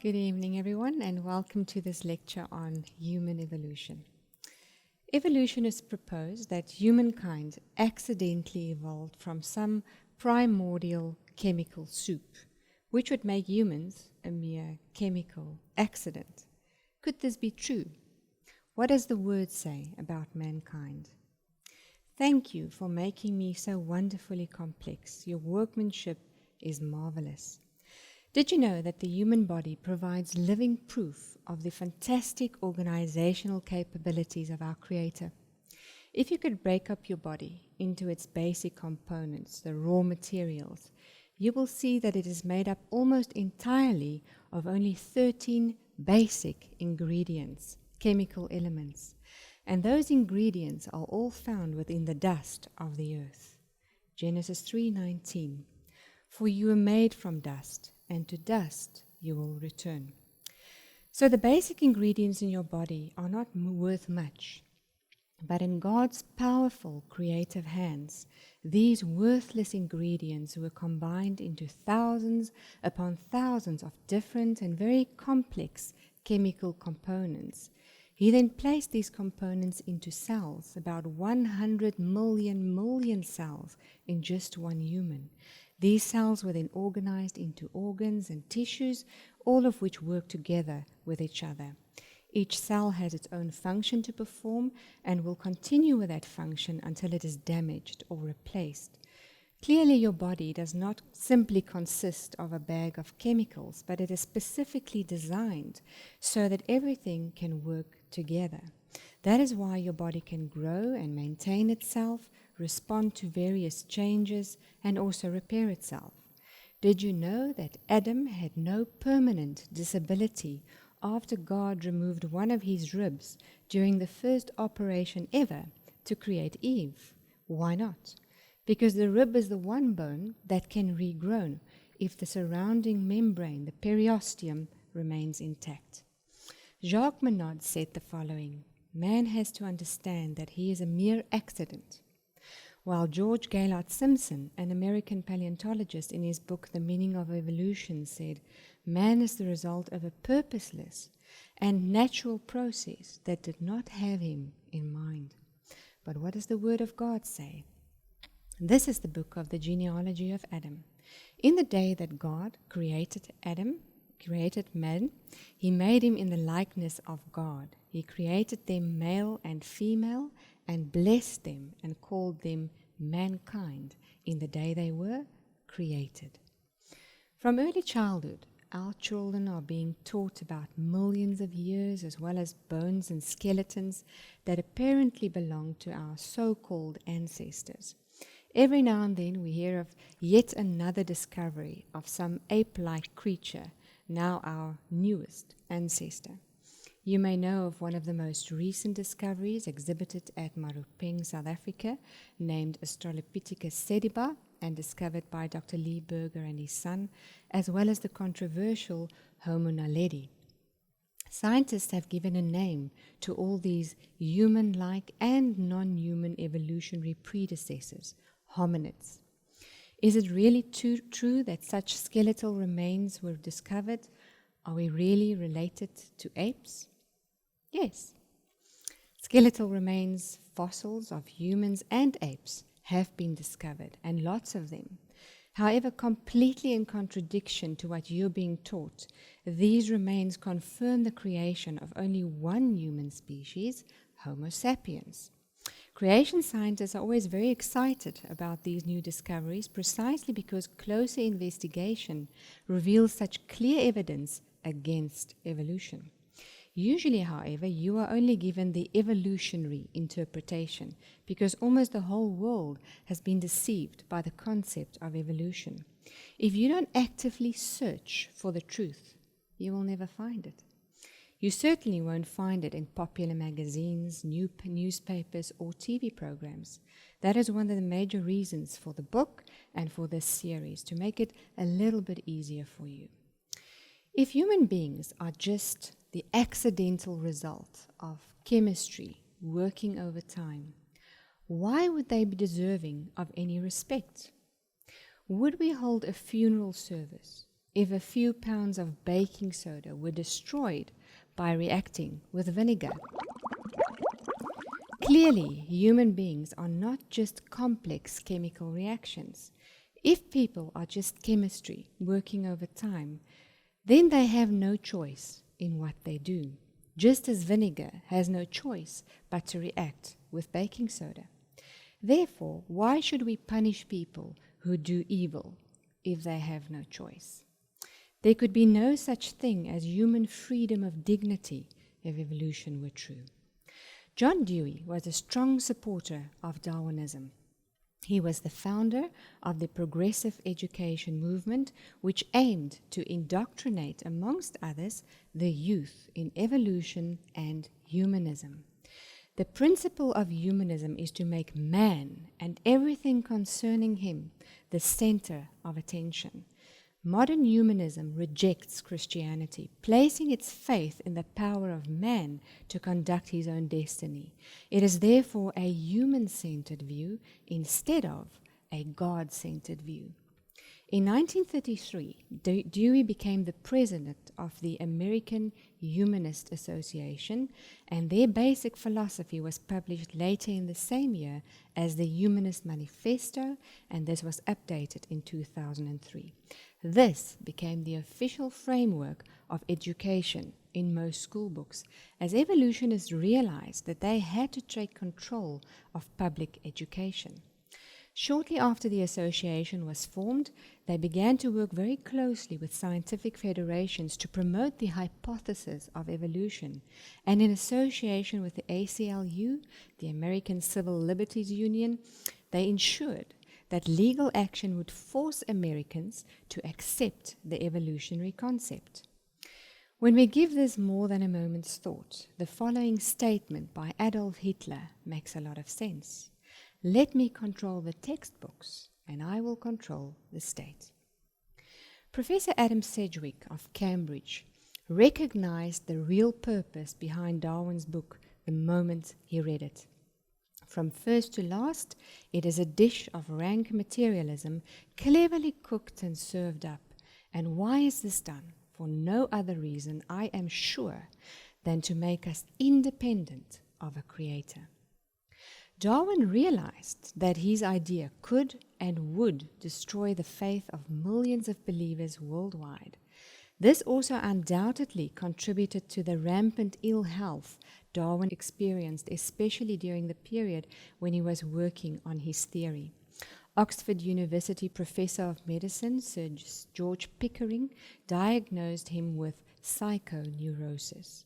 Good evening, everyone, and welcome to this lecture on human evolution. Evolutionists propose that humankind accidentally evolved from some primordial chemical soup, which would make humans a mere chemical accident. Could this be true? What does the word say about mankind? Thank you for making me so wonderfully complex. Your workmanship is marvelous. Did you know that the human body provides living proof of the fantastic organizational capabilities of our Creator? If you could break up your body into its basic components, the raw materials, you will see that it is made up almost entirely of only 13 basic ingredients, chemical elements, and those ingredients are all found within the dust of the earth. Genesis 3:19. For you were made from dust, and to dust you will return. So the basic ingredients in your body are not worth much, but in God's powerful creative hands, these worthless ingredients were combined into thousands upon thousands of different and very complex chemical components. He then placed these components into cells, about 100 million cells in just one human. These cells were then organized into organs and tissues, all of which work together with each other. Each cell has its own function to perform and will continue with that function until it is damaged or replaced. Clearly, your body does not simply consist of a bag of chemicals, but it is specifically designed so that everything can work together. That is why your body can grow and maintain itself, respond to various changes, and also repair itself. Did you know that Adam had no permanent disability after God removed one of his ribs during the first operation ever to create Eve? Why not? Because the rib is the one bone that can regrow if the surrounding membrane, the periosteum, remains intact. Jacques Monod said the following: man has to understand that he is a mere accident. While George Gaylord Simpson, an American paleontologist, in his book The Meaning of Evolution said, man is the result of a purposeless and natural process that did not have him in mind. But what does the Word of God say? This is the book of the genealogy of Adam. In the day that God created man, he made him in the likeness of God. He created them male and female and blessed them and called them mankind in the day they were created. From early childhood, our children are being taught about millions of years as well as bones and skeletons that apparently belong to our so-called ancestors. Every now and then we hear of yet another discovery of some ape-like creature, now our newest ancestor. You may know of one of the most recent discoveries exhibited at Marupeng, South Africa, named Australopithecus sediba, and discovered by Dr. Lee Berger and his son, as well as the controversial Homo naledi. Scientists have given a name to all these human-like and non-human evolutionary predecessors, hominids. Is it really true that such skeletal remains were discovered? Are we really related to apes? Yes. Skeletal remains, fossils of humans and apes have been discovered, and lots of them. However, completely in contradiction to what you're being taught, these remains confirm the creation of only one human species, Homo sapiens. Creation scientists are always very excited about these new discoveries precisely because closer investigation reveals such clear evidence against evolution. Usually, however, you are only given the evolutionary interpretation because almost the whole world has been deceived by the concept of evolution. If you don't actively search for the truth, you will never find it. You certainly won't find it in popular magazines, newspapers, or TV programs. That is one of the major reasons for the book and for this series, to make it a little bit easier for you. If human beings are just the accidental result of chemistry working over time, why would they be deserving of any respect? Would we hold a funeral service if a few pounds of baking soda were destroyed by reacting with vinegar? Clearly, human beings are not just complex chemical reactions. If people are just chemistry working over time, then they have no choice in what they do, just as vinegar has no choice but to react with baking soda. Therefore, why should we punish people who do evil if they have no choice? There could be no such thing as human freedom of dignity if evolution were true. John Dewey was a strong supporter of Darwinism. He was the founder of the progressive education movement, which aimed to indoctrinate, amongst others, the youth in evolution and humanism. The principle of humanism is to make man and everything concerning him the center of attention. Modern humanism rejects Christianity, placing its faith in the power of man to conduct his own destiny. It is therefore a human-centered view instead of a God-centered view. In 1933, Dewey became the president of the American Humanist Association, and their basic philosophy was published later in the same year as the Humanist Manifesto, and this was updated in 2003. This became the official framework of education in most school books, as evolutionists realized that they had to take control of public education. Shortly after the association was formed, they began to work very closely with scientific federations to promote the hypothesis of evolution, and in association with the ACLU, the American Civil Liberties Union, they ensured that legal action would force Americans to accept the evolutionary concept. When we give this more than a moment's thought, the following statement by Adolf Hitler makes a lot of sense. Let me control the textbooks, and I will control the state. Professor Adam Sedgwick of Cambridge recognized the real purpose behind Darwin's book the moment he read it. From first to last, it is a dish of rank materialism, cleverly cooked and served up. And why is this done? For no other reason, I am sure, than to make us independent of a creator. Darwin realized that his idea could and would destroy the faith of millions of believers worldwide. This also undoubtedly contributed to the rampant ill health Darwin experienced, especially during the period when he was working on his theory. Oxford University professor of medicine, Sir George Pickering, diagnosed him with psychoneurosis.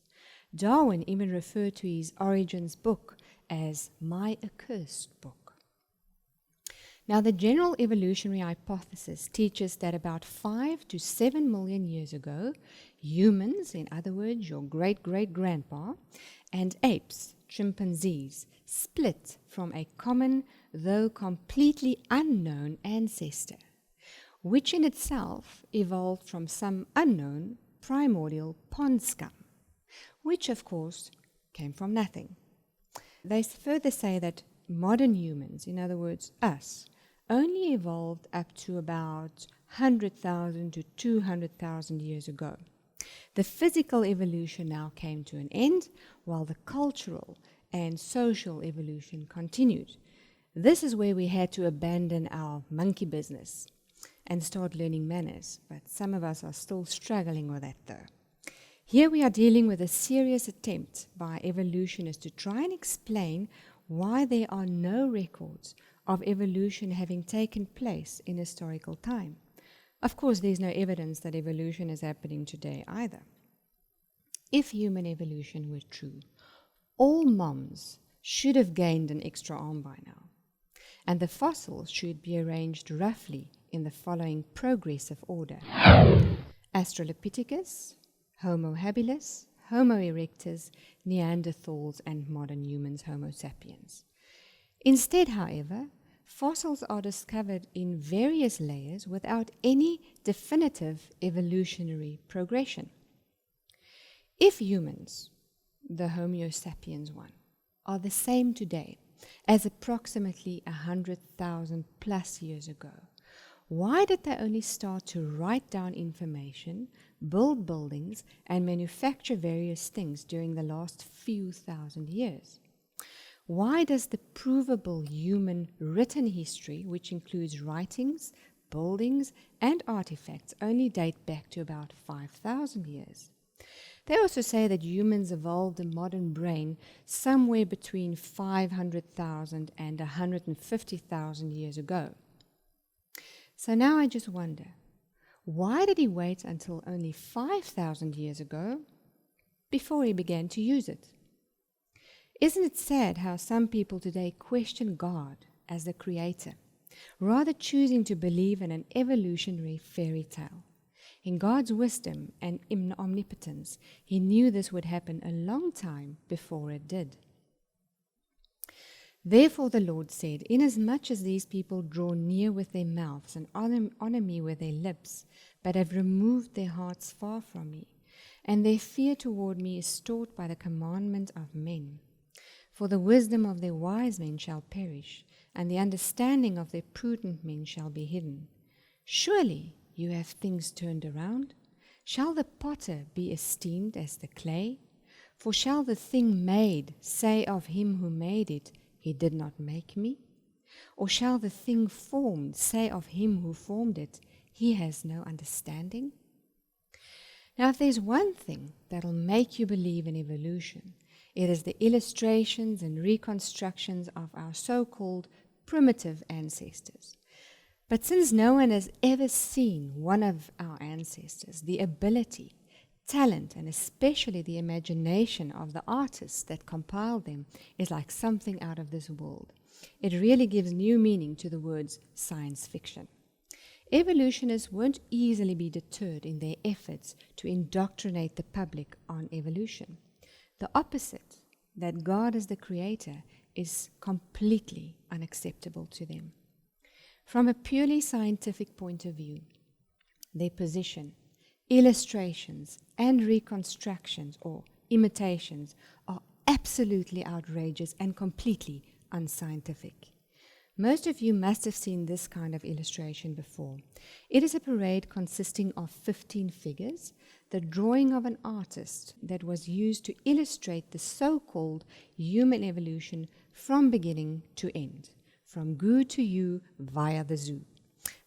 Darwin even referred to his Origins book as my accursed book. Now, the general evolutionary hypothesis teaches that about 5 to 7 million years ago, humans, in other words, your great-great-grandpa, and apes, chimpanzees, split from a common, though completely unknown ancestor, which in itself evolved from some unknown primordial pond scum, which, of course, came from nothing. They further say that modern humans, in other words, us, only evolved up to about 100,000 to 200,000 years ago. The physical evolution now came to an end, while the cultural and social evolution continued. This is where we had to abandon our monkey business and start learning manners, but some of us are still struggling with that though. Here we are dealing with a serious attempt by evolutionists to try and explain why there are no records of evolution having taken place in historical time. Of course, there's no evidence that evolution is happening today either. If human evolution were true, all moms should have gained an extra arm by now, and the fossils should be arranged roughly in the following progressive order: Australopithecus, Homo habilis, Homo erectus, Neanderthals, and modern humans, Homo sapiens. Instead, however, fossils are discovered in various layers without any definitive evolutionary progression. If humans, the Homo sapiens one, are the same today as approximately 100,000 plus years ago, Why did they only start to write down information, build buildings, and manufacture various things during the last few thousand years? Why does the provable human written history, which includes writings, buildings, and artifacts, only date back to about 5,000 years? They also say that humans evolved a modern brain somewhere between 500,000 and 150,000 years ago. So now I just wonder, why did he wait until only 5,000 years ago before he began to use it? Isn't it sad how some people today question God as the creator, rather choosing to believe in an evolutionary fairy tale? In God's wisdom and omnipotence, he knew this would happen a long time before it did. Therefore the Lord said, inasmuch as these people draw near with their mouths and honor me with their lips, but have removed their hearts far from me, and their fear toward me is taught by the commandment of men. For the wisdom of their wise men shall perish, and the understanding of their prudent men shall be hidden. Surely you have things turned around. Shall the potter be esteemed as the clay? For shall the thing made say of him who made it, he did not make me? Or shall the thing formed say of him who formed it, he has no understanding? Now, if there's one thing that'll make you believe in evolution, it is the illustrations and reconstructions of our so-called primitive ancestors. But since no one has ever seen one of our ancestors, the ability, talent, and especially the imagination of the artists that compiled them is like something out of this world. It really gives new meaning to the words science fiction. Evolutionists won't easily be deterred in their efforts to indoctrinate the public on evolution. The opposite, that God is the creator, is completely unacceptable to them. From a purely scientific point of view, their position, illustrations, and reconstructions or imitations are absolutely outrageous and completely unscientific. Most of you must have seen this kind of illustration before. It is a parade consisting of 15 figures, the drawing of an artist that was used to illustrate the so-called human evolution from beginning to end, from goo to you via the zoo.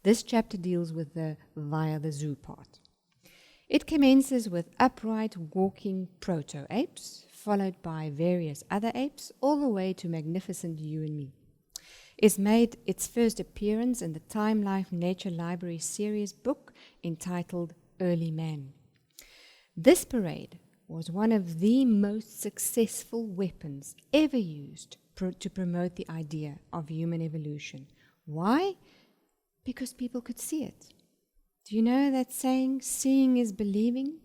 This chapter deals with the via the zoo part. It commences with upright walking proto-apes, followed by various other apes, all the way to magnificent you and me. It's made its first appearance in the Time Life Nature Library series book entitled Early Man. This parade was one of the most successful weapons ever used to promote the idea of human evolution. Why? Because people could see it. Do you know that saying, seeing is believing?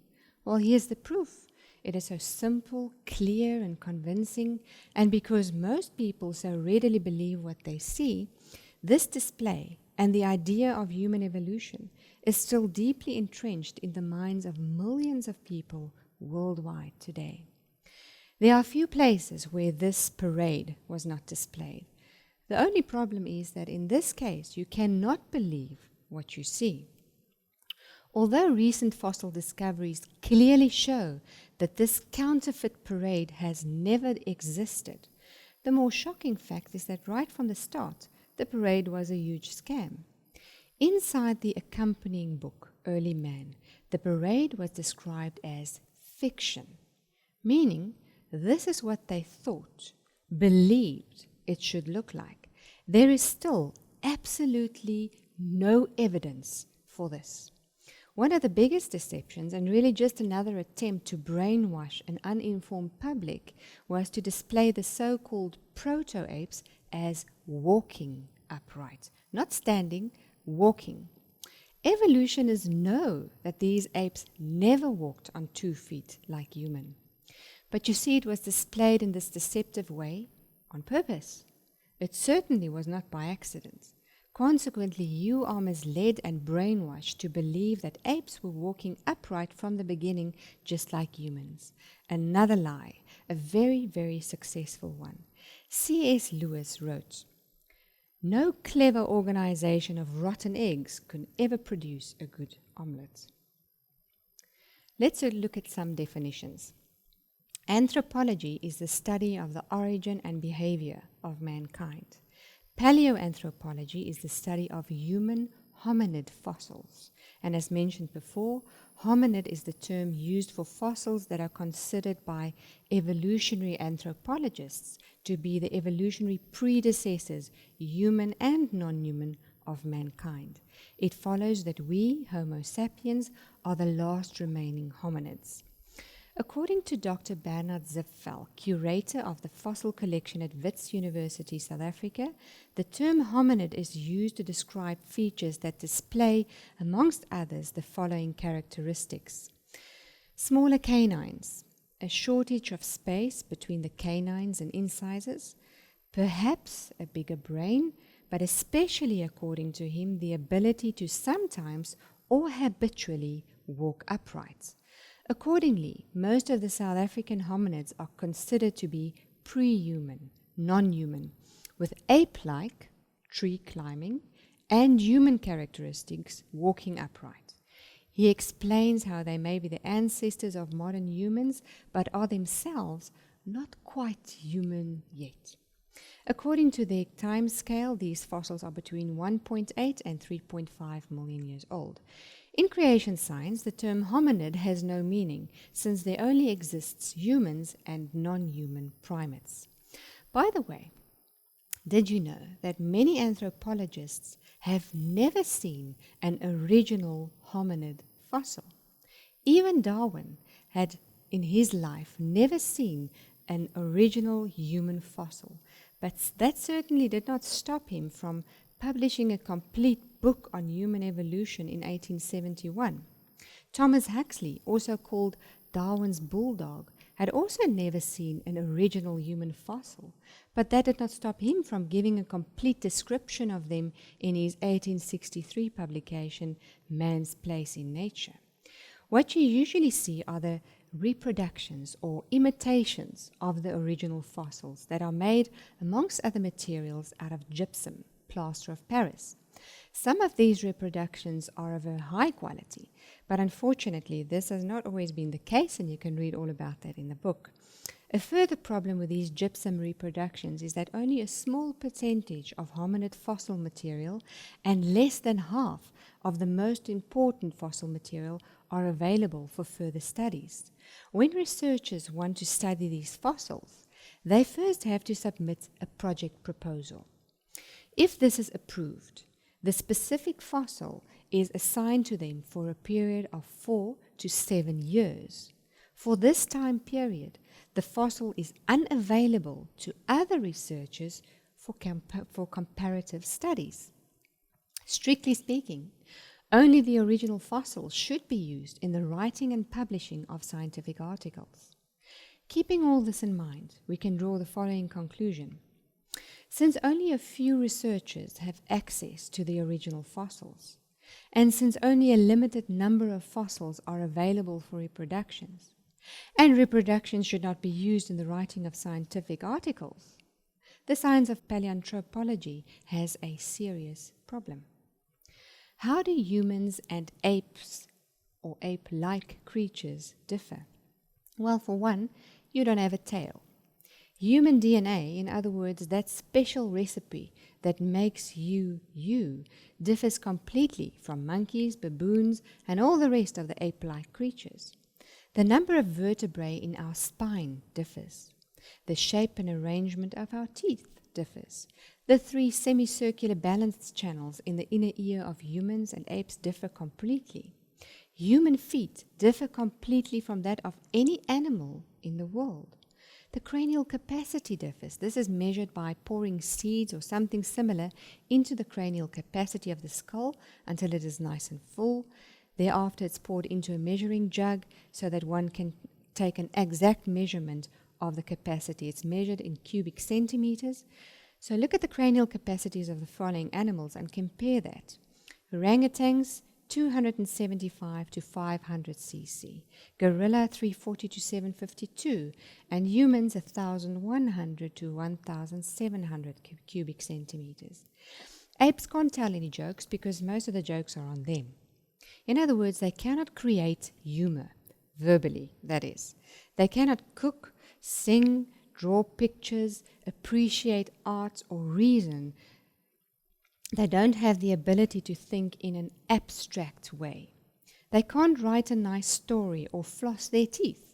Well, here's the proof. It is so simple, clear, and convincing, and because most people so readily believe what they see, this display and the idea of human evolution is still deeply entrenched in the minds of millions of people worldwide today. There are few places where this parade was not displayed. The only problem is that in this case, you cannot believe what you see. Although recent fossil discoveries clearly show that this counterfeit parade has never existed, the more shocking fact is that right from the start, the parade was a huge scam. Inside the accompanying book, Early Man, the parade was described as fiction, meaning this is what they thought, believed it should look like. There is still absolutely no evidence for this. One of the biggest deceptions, and really just another attempt to brainwash an uninformed public, was to display the so-called proto-apes as walking upright. Not standing, walking. Evolutionists know that these apes never walked on 2 feet like human. But you see, it was displayed in this deceptive way on purpose. It certainly was not by accident. Consequently, you are misled and brainwashed to believe that apes were walking upright from the beginning, just like humans. Another lie, a very, very successful one. C.S. Lewis wrote, No clever organization of rotten eggs could ever produce a good omelette. Let's look at some definitions. Anthropology is the study of the origin and behavior of mankind. Paleoanthropology is the study of human hominid fossils. And as mentioned before, hominid is the term used for fossils that are considered by evolutionary anthropologists to be the evolutionary predecessors, human and non-human, of mankind. It follows that we, Homo sapiens, are the last remaining hominids. According to Dr. Bernard Zipfel, curator of the fossil collection at Wits University, South Africa, the term hominid is used to describe features that display, amongst others, the following characteristics. Smaller canines, a shortage of space between the canines and incisors, perhaps a bigger brain, but especially, according to him, the ability to sometimes or habitually walk upright. Accordingly, most of the South African hominids are considered to be pre-human, non-human, with ape-like, tree climbing, and human characteristics, walking upright. He explains how they may be the ancestors of modern humans, but are themselves not quite human yet. According to their time scale, these fossils are between 1.8 and 3.5 million years old. In creation science, the term hominid has no meaning, since there only exists humans and non-human primates. By the way, did you know that many anthropologists have never seen an original hominid fossil? Even Darwin had, in his life, never seen an original human fossil, but that certainly did not stop him from publishing a complete book on human evolution in 1871. Thomas Huxley, also called Darwin's bulldog, had also never seen an original human fossil, but that did not stop him from giving a complete description of them in his 1863 publication, Man's Place in Nature. What you usually see are the reproductions or imitations of the original fossils that are made, amongst other materials, out of gypsum, plaster of Paris. Some of these reproductions are of a high quality, but unfortunately this has not always been the case, and you can read all about that in the book. A further problem with these gypsum reproductions is that only a small percentage of hominid fossil material and less than half of the most important fossil material are available for further studies. When researchers want to study these fossils, they first have to submit a project proposal. If this is approved, the specific fossil is assigned to them for a period of 4 to 7 years. For this time period, the fossil is unavailable to other researchers for comparative studies. Strictly speaking, only the original fossil should be used in the writing and publishing of scientific articles. Keeping all this in mind, we can draw the following conclusion. Since only a few researchers have access to the original fossils, and since only a limited number of fossils are available for reproductions, and reproductions should not be used in the writing of scientific articles, the science of paleoanthropology has a serious problem. How do humans and apes or ape-like creatures differ? Well, for one, you don't have a tail. Human DNA, in other words, that special recipe that makes you, differs completely from monkeys, baboons, and all the rest of the ape-like creatures. The number of vertebrae in our spine differs. The shape and arrangement of our teeth differs. The 3 semicircular balance channels in the inner ear of humans and apes differ completely. Human feet differ completely from that of any animal in the world. The cranial capacity differs. This is measured by pouring seeds or something similar into the cranial capacity of the skull until it is nice and full. Thereafter, it's poured into a measuring jug so that one can take an exact measurement of the capacity. It's measured in cubic centimeters. So look at the cranial capacities of the following animals and compare that. Orangutans, 275 to 500 cc, gorilla 340 to 752, and humans 1,100 to 1,700 cubic centimeters. Apes can't tell any jokes because most of the jokes are on them. In other words, they cannot create humour, verbally, that is. They cannot cook, sing, draw pictures, appreciate art, or reason. They don't have the ability to think in an abstract way. They can't write a nice story or floss their teeth.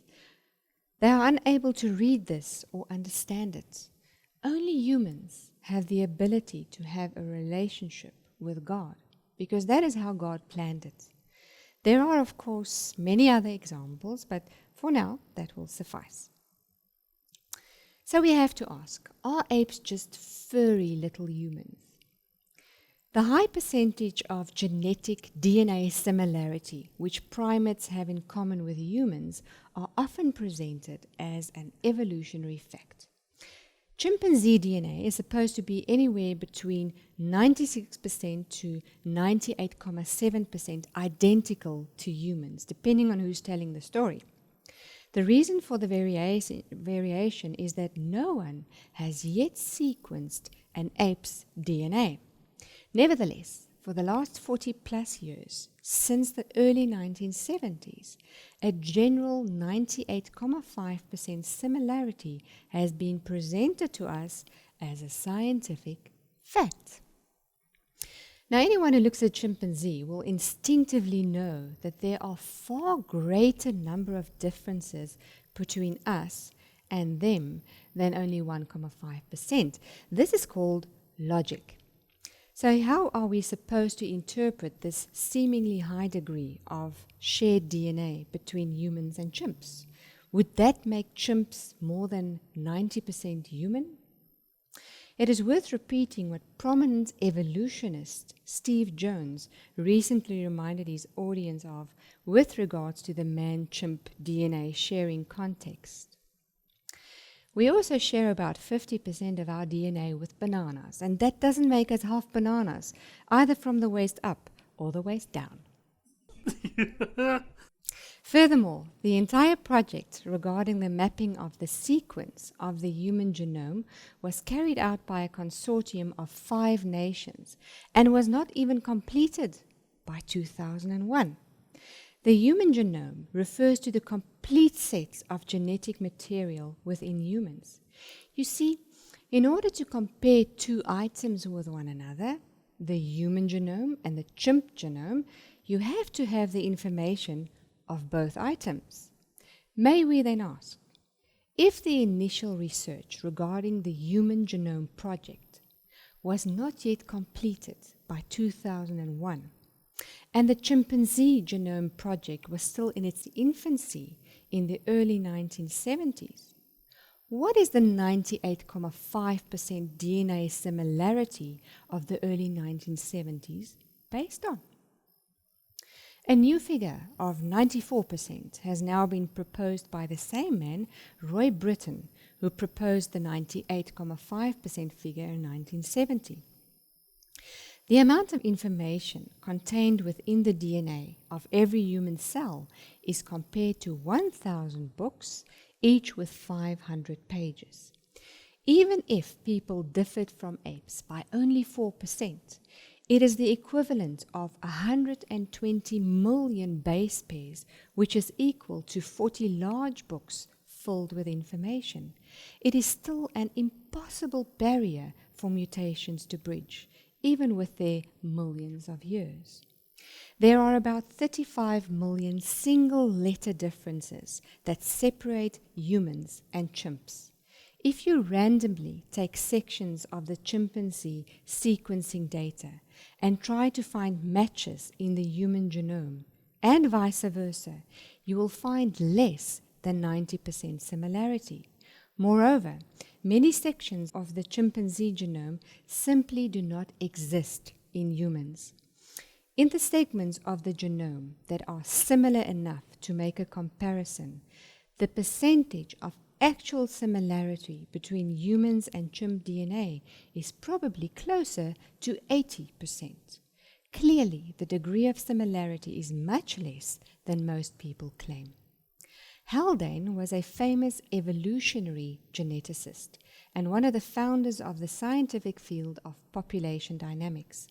They are unable to read this or understand it. Only humans have the ability to have a relationship with God, because that is how God planned it. There are, of course, many other examples, but for now, that will suffice. So we have to ask, are apes just furry little humans? The high percentage of genetic DNA similarity which primates have in common with humans are often presented as an evolutionary fact. Chimpanzee DNA is supposed to be anywhere between 96% to 98.7% identical to humans, depending on who's telling the story. The reason for the variation is that no one has yet sequenced an ape's DNA. Nevertheless, for the last 40 plus years, since the early 1970s, a general 98.5% similarity has been presented to us as a scientific fact. Now, anyone who looks at chimpanzee will instinctively know that there are far greater number of differences between us and them than only 1.5%. This is called logic. So how are we supposed to interpret this seemingly high degree of shared DNA between humans and chimps? Would that make chimps more than 90% human? It is worth repeating what prominent evolutionist Steve Jones recently reminded his audience of with regards to the man-chimp DNA sharing context. We also share about 50% of our DNA with bananas, and that doesn't make us half bananas, either from the waist up or the waist down. Furthermore, the entire project regarding the mapping of the sequence of the human genome was carried out by a consortium of 5 nations and was not even completed by 2001. The human genome refers to the complete sets of genetic material within humans. You see, in order to compare 2 items with one another, the human genome and the chimp genome, you have to have the information of both items. May we then ask, if the initial research regarding the Human Genome Project was not yet completed by 2001, and the Chimpanzee Genome Project was still in its infancy in the early 1970s, what is the 98.5% DNA similarity of the early 1970s based on? A new figure of 94% has now been proposed by the same man, Roy Britton, who proposed the 98.5% figure in 1970. The amount of information contained within the DNA of every human cell is compared to 1,000 books, each with 500 pages. Even if people differed from apes by only 4%, it is the equivalent of 120 million base pairs, which is equal to 40 large books filled with information. It is still an impossible barrier for mutations to bridge, even with their millions of years. There are about 35 million single-letter differences that separate humans and chimps. If you randomly take sections of the chimpanzee sequencing data and try to find matches in the human genome, and vice versa, you will find less than 90% similarity. Moreover, many sections of the chimpanzee genome simply do not exist in humans. In the segments of the genome that are similar enough to make a comparison, the percentage of actual similarity between humans and chimp DNA is probably closer to 80%. Clearly, the degree of similarity is much less than most people claim. Haldane was a famous evolutionary geneticist and one of the founders of the scientific field of population dynamics.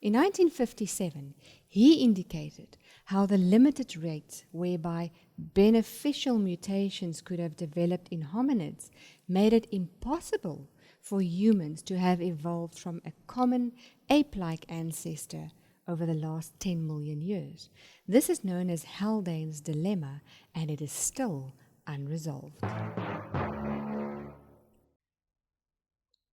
In 1957, he indicated how the limited rate whereby beneficial mutations could have developed in hominids made it impossible for humans to have evolved from a common ape-like ancestor over the last 10 million years. This is known as Haldane's dilemma, and it is still unresolved.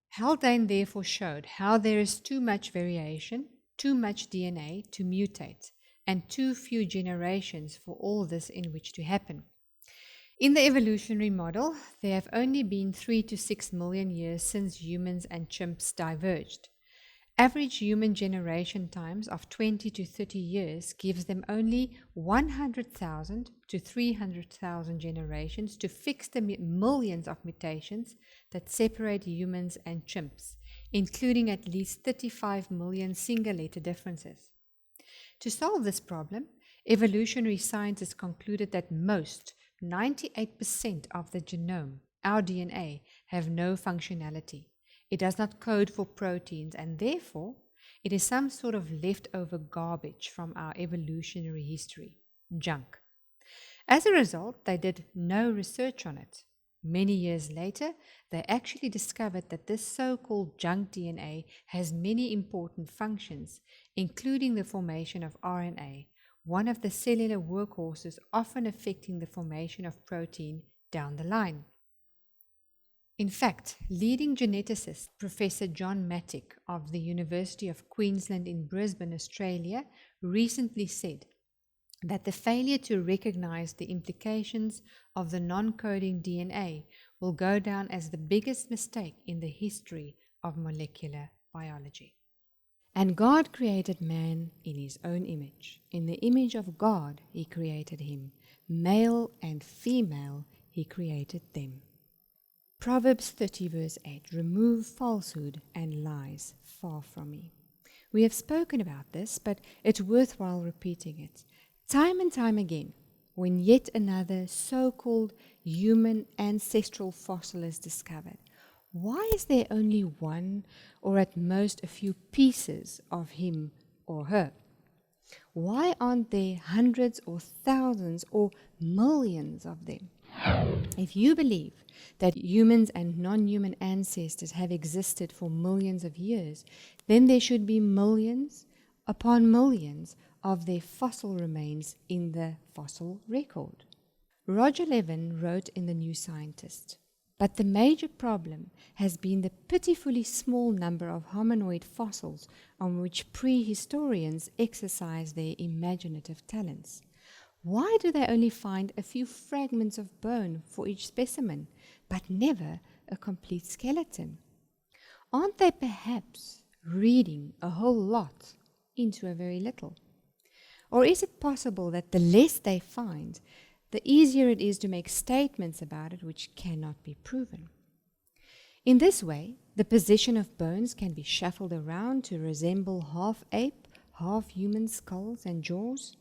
Haldane therefore showed how there is too much variation, too much DNA to mutate, and too few generations for all this in which to happen. In the evolutionary model, there have only been 3 to 6 million years since humans and chimps diverged. Average human generation times of 20 to 30 years gives them only 100,000 to 300,000 generations to fix the millions of mutations that separate humans and chimps, including at least 35 million single-letter differences. To solve this problem, evolutionary scientists concluded that most, 98% of the genome, our DNA, have no functionality. It does not code for proteins, and therefore it is some sort of leftover garbage from our evolutionary history, junk. As a result, they did no research on it. Many years later, they actually discovered that this so-called junk DNA has many important functions, including the formation of RNA, one of the cellular workhorses often affecting the formation of protein down the line. In fact, leading geneticist Professor John Mattick of the University of Queensland in Brisbane, Australia, recently said that the failure to recognize the implications of the non-coding DNA will go down as the biggest mistake in the history of molecular biology. And God created man in his own image. In the image of God he created him. Male and female he created them. Proverbs 30 verse 8, remove falsehood and lies far from me. We have spoken about this, but it's worthwhile repeating it. Time and time again, when yet another so-called human ancestral fossil is discovered, why is there only one or at most a few pieces of him or her? Why aren't there hundreds or thousands or millions of them? If you believe that humans and non-human ancestors have existed for millions of years, then there should be millions upon millions of their fossil remains in the fossil record. Roger Levin wrote in The New Scientist, but the major problem has been the pitifully small number of hominoid fossils on which prehistorians exercise their imaginative talents. Why do they only find a few fragments of bone for each specimen, but never a complete skeleton? Aren't they perhaps reading a whole lot into a very little? Or is it possible that the less they find, the easier it is to make statements about it which cannot be proven? In this way, the position of bones can be shuffled around to resemble half ape, half human skulls and jaws.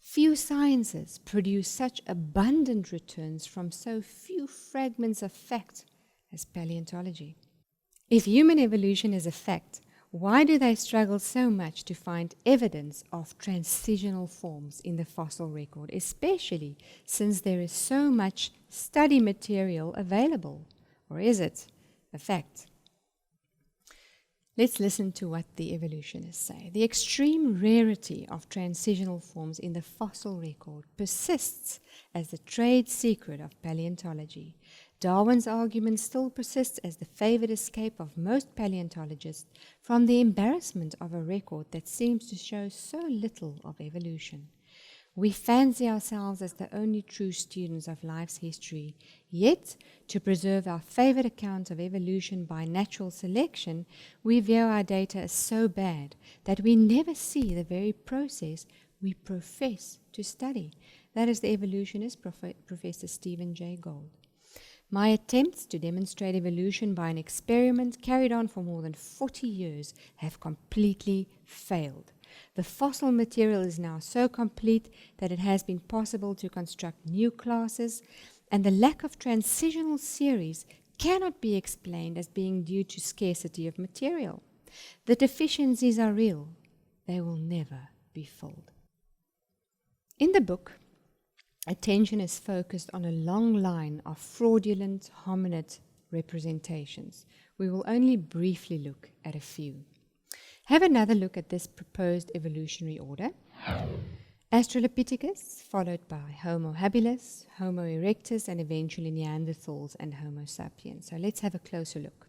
Few sciences produce such abundant returns from so few fragments of fact as paleontology. If human evolution is a fact, why do they struggle so much to find evidence of transitional forms in the fossil record, especially since there is so much study material available? Or is it a fact? Let's listen to what the evolutionists say. The extreme rarity of transitional forms in the fossil record persists as the trade secret of paleontology. Darwin's argument still persists as the favored escape of most paleontologists from the embarrassment of a record that seems to show so little of evolution. We fancy ourselves as the only true students of life's history, yet, to preserve our favorite account of evolution by natural selection, we view our data as so bad that we never see the very process we profess to study. That is the evolutionist, Professor Stephen Jay Gould. My attempts to demonstrate evolution by an experiment carried on for more than 40 years have completely failed. The fossil material is now so complete that it has been possible to construct new classes, and the lack of transitional series cannot be explained as being due to scarcity of material. The deficiencies are real. They will never be filled. In the book, attention is focused on a long line of fraudulent hominid representations. We will only briefly look at a few. Have another look at this proposed evolutionary order. Australopithecus, followed by Homo habilis, Homo erectus, and eventually Neanderthals and Homo sapiens. So let's have a closer look.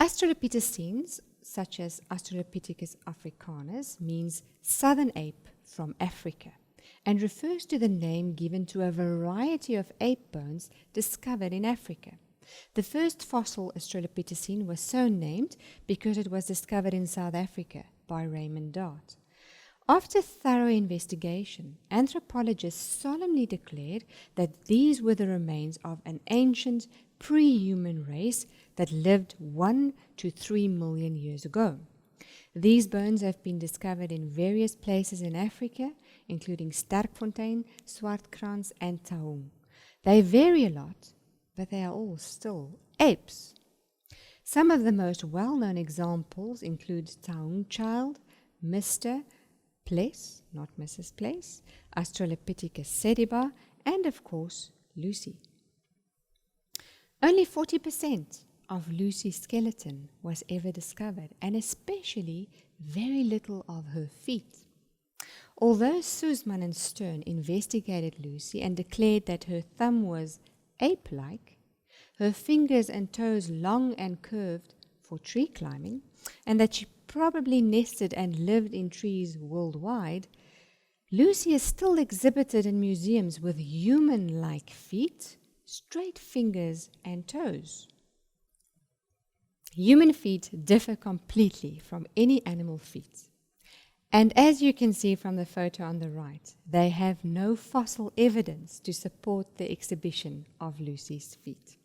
Australopithecines, such as Australopithecus africanus, means southern ape from Africa and refers to the name given to a variety of ape bones discovered in Africa. The first fossil Australopithecine was so named because it was discovered in South Africa by Raymond Dart. After thorough investigation, anthropologists solemnly declared that these were the remains of an ancient pre-human race that lived 1 to 3 million years ago. These bones have been discovered in various places in Africa, including Sterkfontein, Swartkrans, and Taung. They vary a lot, but they are all still apes. Some of the most well-known examples include Taung child, Mr. Place, not Mrs. Place, Australopithecus sediba, and of course, Lucy. Only 40% of Lucy's skeleton was ever discovered, and especially very little of her feet. Although Sussman and Stern investigated Lucy and declared that her thumb was ape-like, her fingers and toes long and curved for tree climbing, and that she probably nested and lived in trees worldwide, Lucy is still exhibited in museums with human-like feet, straight fingers and toes. Human feet differ completely from any animal feet. And as you can see from the photo on the right, they have no fossil evidence to support the exhibition of Lucy's feet.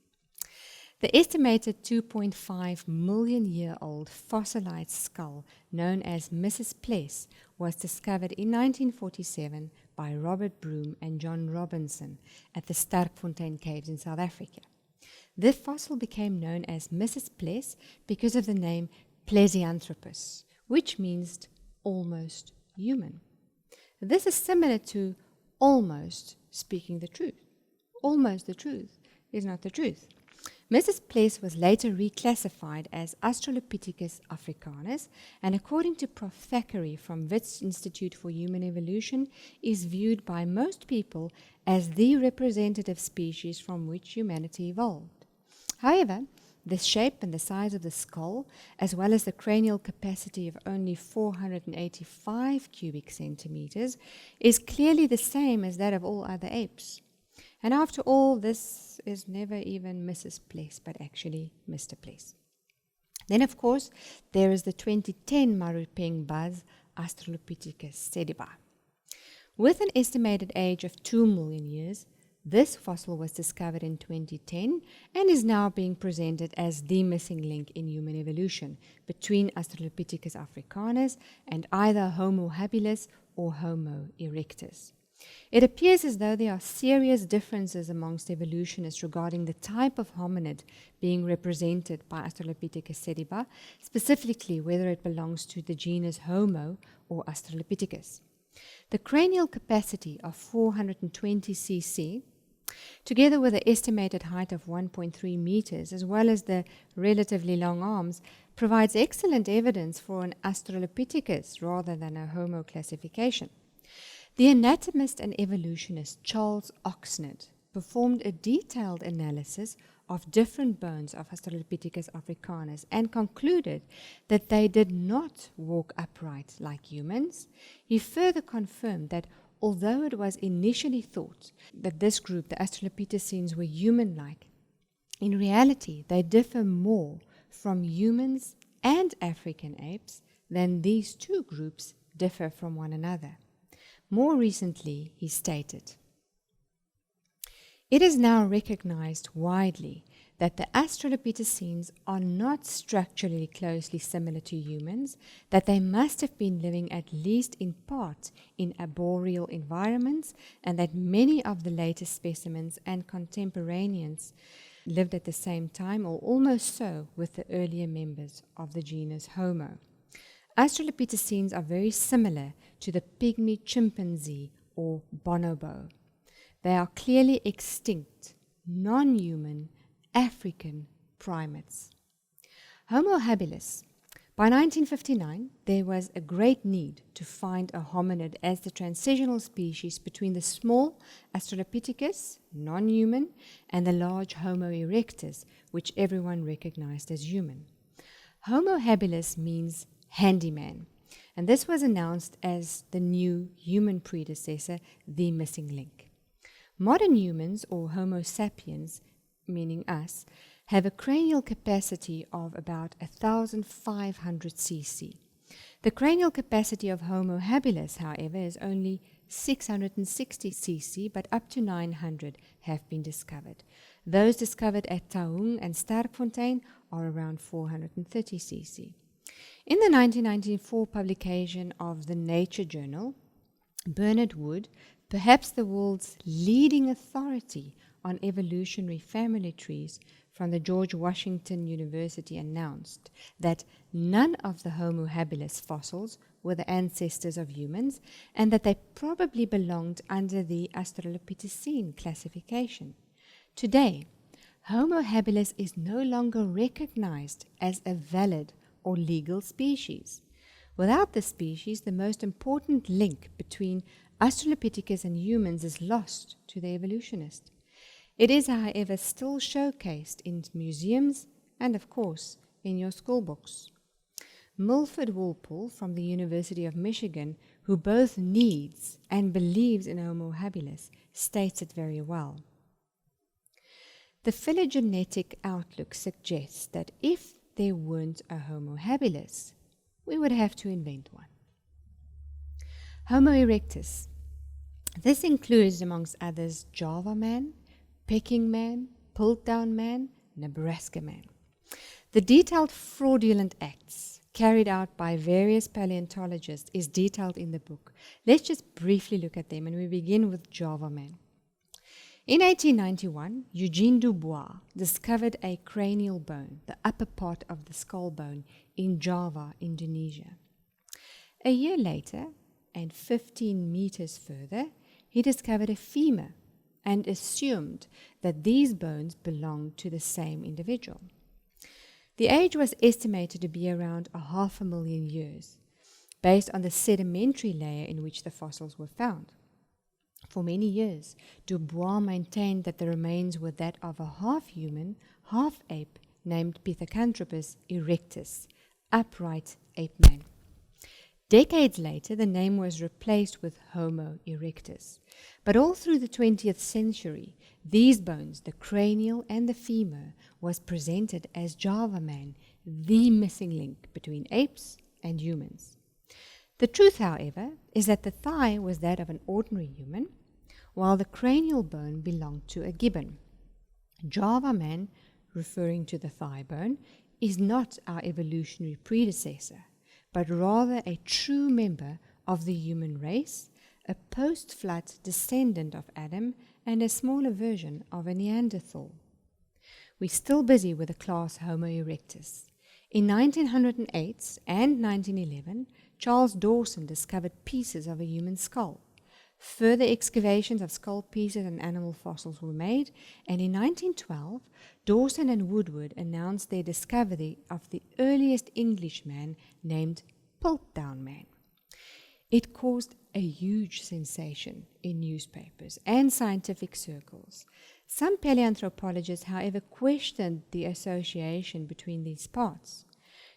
The estimated 2.5 million year old fossilized skull known as Mrs. Place was discovered in 1947 by Robert Broom and John Robinson at the Sterkfontein Caves in South Africa. This fossil became known as Mrs. Place because of the name Plesianthropus, which means almost human. This is similar to almost speaking the truth. Almost the truth is not the truth. Mrs. Place was later reclassified as Australopithecus africanus, and according to Prof. Thackeray from Wits Institute for Human Evolution, is viewed by most people as the representative species from which humanity evolved. However, the shape and the size of the skull, as well as the cranial capacity of only 485 cubic centimeters, is clearly the same as that of all other apes. And after all, this is never even Mrs. Place, but actually Mr. Place. Then, of course, there is the 2010 Marupeng Buzz Australopithecus sediba. With an estimated age of 2 million years, this fossil was discovered in 2010 and is now being presented as the missing link in human evolution between Australopithecus africanus and either Homo habilis or Homo erectus. It appears as though there are serious differences amongst evolutionists regarding the type of hominid being represented by Australopithecus sediba, specifically whether it belongs to the genus Homo or Australopithecus. The cranial capacity of 420 cc, together with the estimated height of 1.3 meters, as well as the relatively long arms, provides excellent evidence for an Australopithecus rather than a Homo classification. The anatomist and evolutionist Charles Oxnard performed a detailed analysis of different bones of Australopithecus africanus and concluded that they did not walk upright like humans. He further confirmed that although it was initially thought that this group, the Australopithecines, were human-like, in reality they differ more from humans and African apes than these two groups differ from one another. More recently, he stated, "It is now recognized widely that the Australopithecines are not structurally closely similar to humans, that they must have been living at least in part in arboreal environments, and that many of the latest specimens and contemporaneans lived at the same time, or almost so, with the earlier members of the genus Homo. Australopithecines are very similar to the pygmy chimpanzee or bonobo. They are clearly extinct, non-human, African primates. Homo habilis. By 1959, there was a great need to find a hominid as the transitional species between the small Australopithecus, non-human, and the large Homo erectus, which everyone recognized as human. Homo habilis means handyman, and this was announced as the new human predecessor, the missing link. Modern humans, or Homo sapiens, meaning us, have a cranial capacity of about 1,500 cc. The cranial capacity of Homo habilis, however, is only 660 cc, but up to 900 have been discovered. Those discovered at Taung and Sterkfontein are around 430 cc. In the 1994 publication of the Nature Journal, Bernard Wood, perhaps the world's leading authority on evolutionary family trees from the George Washington University, announced that none of the Homo habilis fossils were the ancestors of humans, and that they probably belonged under the Australopithecine classification. Today, Homo habilis is no longer recognized as a valid or legal species. Without the species, the most important link between Australopithecus and humans is lost to the evolutionist. It is, however, still showcased in museums and, of course, in your school books. Milford Walpole from the University of Michigan, who both needs and believes in Homo habilis, states it very well. The phylogenetic outlook suggests that if there weren't a Homo habilis, we would have to invent one. Homo erectus. This includes, amongst others, Java man, Peking man, Piltdown man, Nebraska man. The detailed fraudulent acts carried out by various paleontologists is detailed in the book. Let's just briefly look at them, and we begin with Java man. In 1891, Eugene Dubois discovered a cranial bone, the upper part of the skull bone, in Java, Indonesia. A year later, and 15 meters further, he discovered a femur and assumed that these bones belonged to the same individual. The age was estimated to be around 500,000 years, based on the sedimentary layer in which the fossils were found. For many years, Dubois maintained that the remains were that of a half-human, half-ape named Pithecanthropus erectus, upright ape man. Decades later, the name was replaced with Homo erectus. But all through the 20th century, these bones, the cranial and the femur, was presented as Java man, the missing link between apes and humans. The truth, however, is that the thigh was that of an ordinary human, while the cranial bone belonged to a gibbon. Java man, referring to the thigh bone, is not our evolutionary predecessor, but rather a true member of the human race, a post-flood descendant of Adam, and a smaller version of a Neanderthal. We're still busy with the class Homo erectus. In 1908 and 1911, Charles Dawson discovered pieces of a human skull. Further excavations of skull pieces and animal fossils were made, and in 1912, Dawson and Woodward announced their discovery of the earliest Englishman named Piltdown man. It caused a huge sensation in newspapers and scientific circles. Some paleoanthropologists, however, questioned the association between these parts.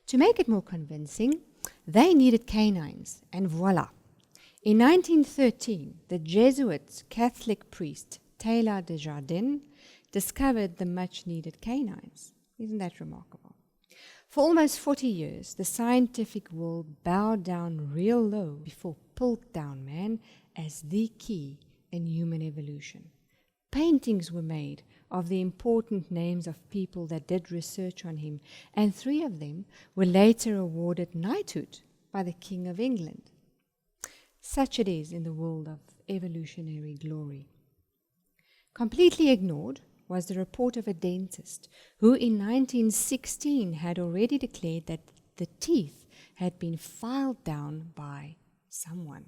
To make it more convincing, they needed canines, and voila! In 1913, the Jesuit Catholic priest Taylor de Jardin discovered the much-needed canines. Isn't that remarkable? For almost 40 years, the scientific world bowed down real low before Piltdown man as the key in human evolution. Paintings were made of the important names of people that did research on him, and 3 of them were later awarded knighthood by the King of England. Such it is in the world of evolutionary glory. Completely ignored was the report of a dentist who in 1916 had already declared that the teeth had been filed down by someone.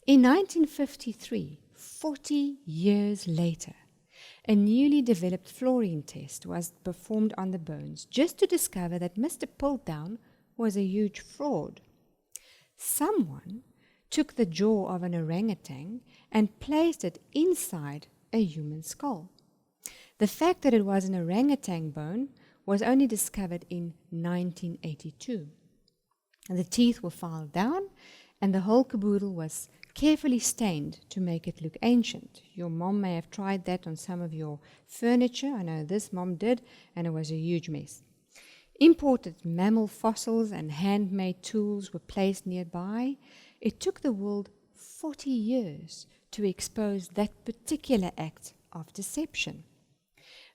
In 1953, 40 years later, a newly developed fluorine test was performed on the bones just to discover that Mr. Piltdown was a huge fraud. Someone took the jaw of an orangutan and placed it inside a human skull. The fact that it was an orangutan bone was only discovered in 1982. The teeth were filed down and the whole caboodle was carefully stained to make it look ancient. Your mom may have tried that on some of your furniture. I know this mom did, and it was a huge mess. Imported mammal fossils and handmade tools were placed nearby. It took the world 40 years to expose that particular act of deception.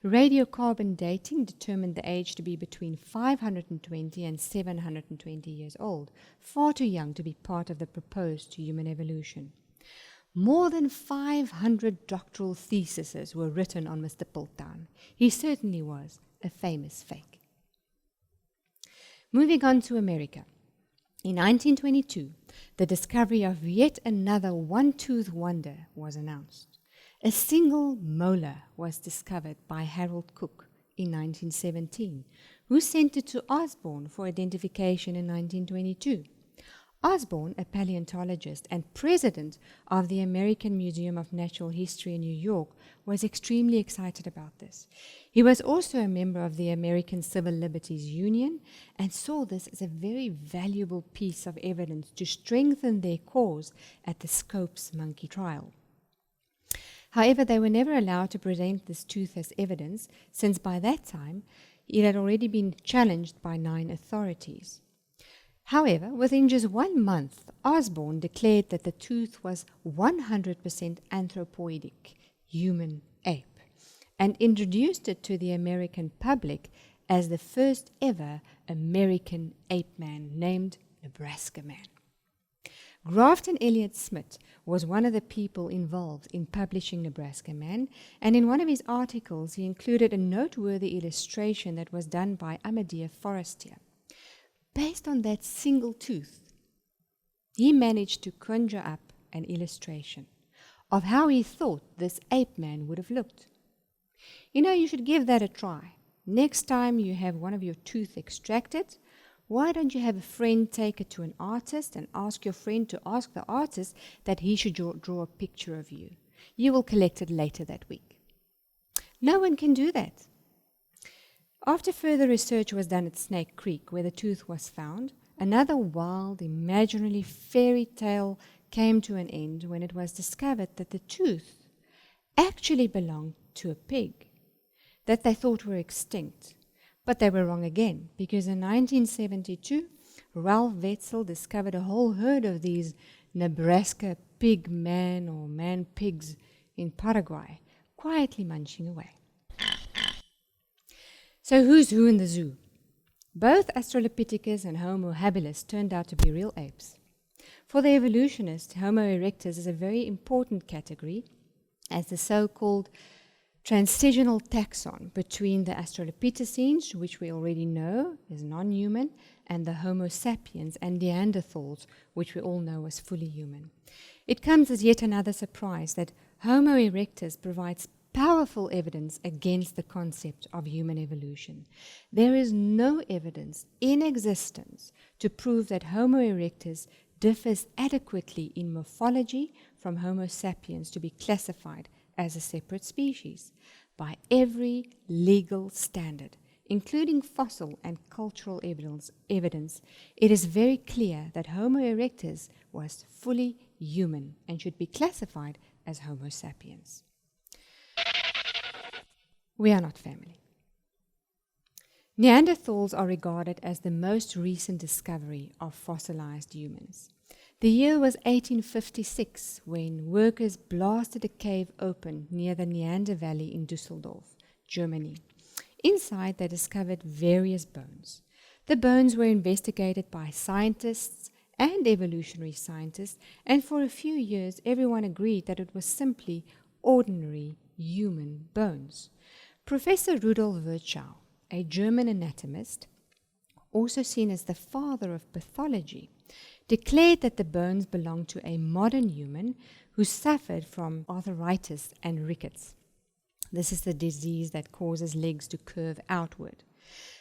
Radiocarbon dating determined the age to be between 520 and 720 years old, far too young to be part of the proposed human evolution. More than 500 doctoral theses were written on Mr. Piltdown. He certainly was a famous fake. Moving on to America. In 1922, the discovery of yet another one-tooth wonder was announced. A single molar was discovered by Harold Cook in 1917, who sent it to Osborn for identification in 1922. Osborn, a paleontologist and president of the American Museum of Natural History in New York, was extremely excited about this. He was also a member of the American Civil Liberties Union and saw this as a very valuable piece of evidence to strengthen their cause at the Scopes monkey trial. However, they were never allowed to present this tooth as evidence, since by that time it had already been challenged by 9 authorities. However, within just 1 month, Osborn declared that the tooth was 100% anthropoidic, human ape, and introduced it to the American public as the first ever American ape man named Nebraska Man. Grafton Elliott Smith was one of the people involved in publishing Nebraska Man, and in one of his articles he included a noteworthy illustration that was done by Amadea Forestier. Based on that single tooth, he managed to conjure up an illustration of how he thought this ape man would have looked. You know, you should give that a try. Next time you have one of your teeth extracted, why don't you have a friend take it to an artist and ask your friend to ask the artist that he should draw a picture of you? You will collect it later that week. No one can do that. After further research was done at Snake Creek, where the tooth was found, another wild, imaginary fairy tale came to an end when it was discovered that the tooth actually belonged to a pig that they thought were extinct. But they were wrong again, because in 1972, Ralph Wetzel discovered a whole herd of these Nebraska pig man or man pigs in Paraguay, quietly munching away. So who's who in the zoo? Both Australopithecus and Homo habilis turned out to be real apes. For the evolutionist, Homo erectus is a very important category as the so-called transitional taxon between the Australopithecines, which we already know is non-human, and the Homo sapiens and Neanderthals, which we all know as fully human. It comes as yet another surprise that Homo erectus provides powerful evidence against the concept of human evolution. There is no evidence in existence to prove that Homo erectus differs adequately in morphology from Homo sapiens to be classified as a separate species. By every legal standard, including fossil and cultural evidence, it is very clear that Homo erectus was fully human and should be classified as Homo sapiens. We are not family. Neanderthals are regarded as the most recent discovery of fossilized humans. The year was 1856 when workers blasted a cave open near the Neander Valley in Düsseldorf, Germany. Inside, they discovered various bones. The bones were investigated by scientists and evolutionary scientists, and for a few years everyone agreed that it was simply ordinary human bones. Professor Rudolf Virchow, a German anatomist, also seen as the father of pathology, declared that the bones belonged to a modern human who suffered from arthritis and rickets. This is the disease that causes legs to curve outward.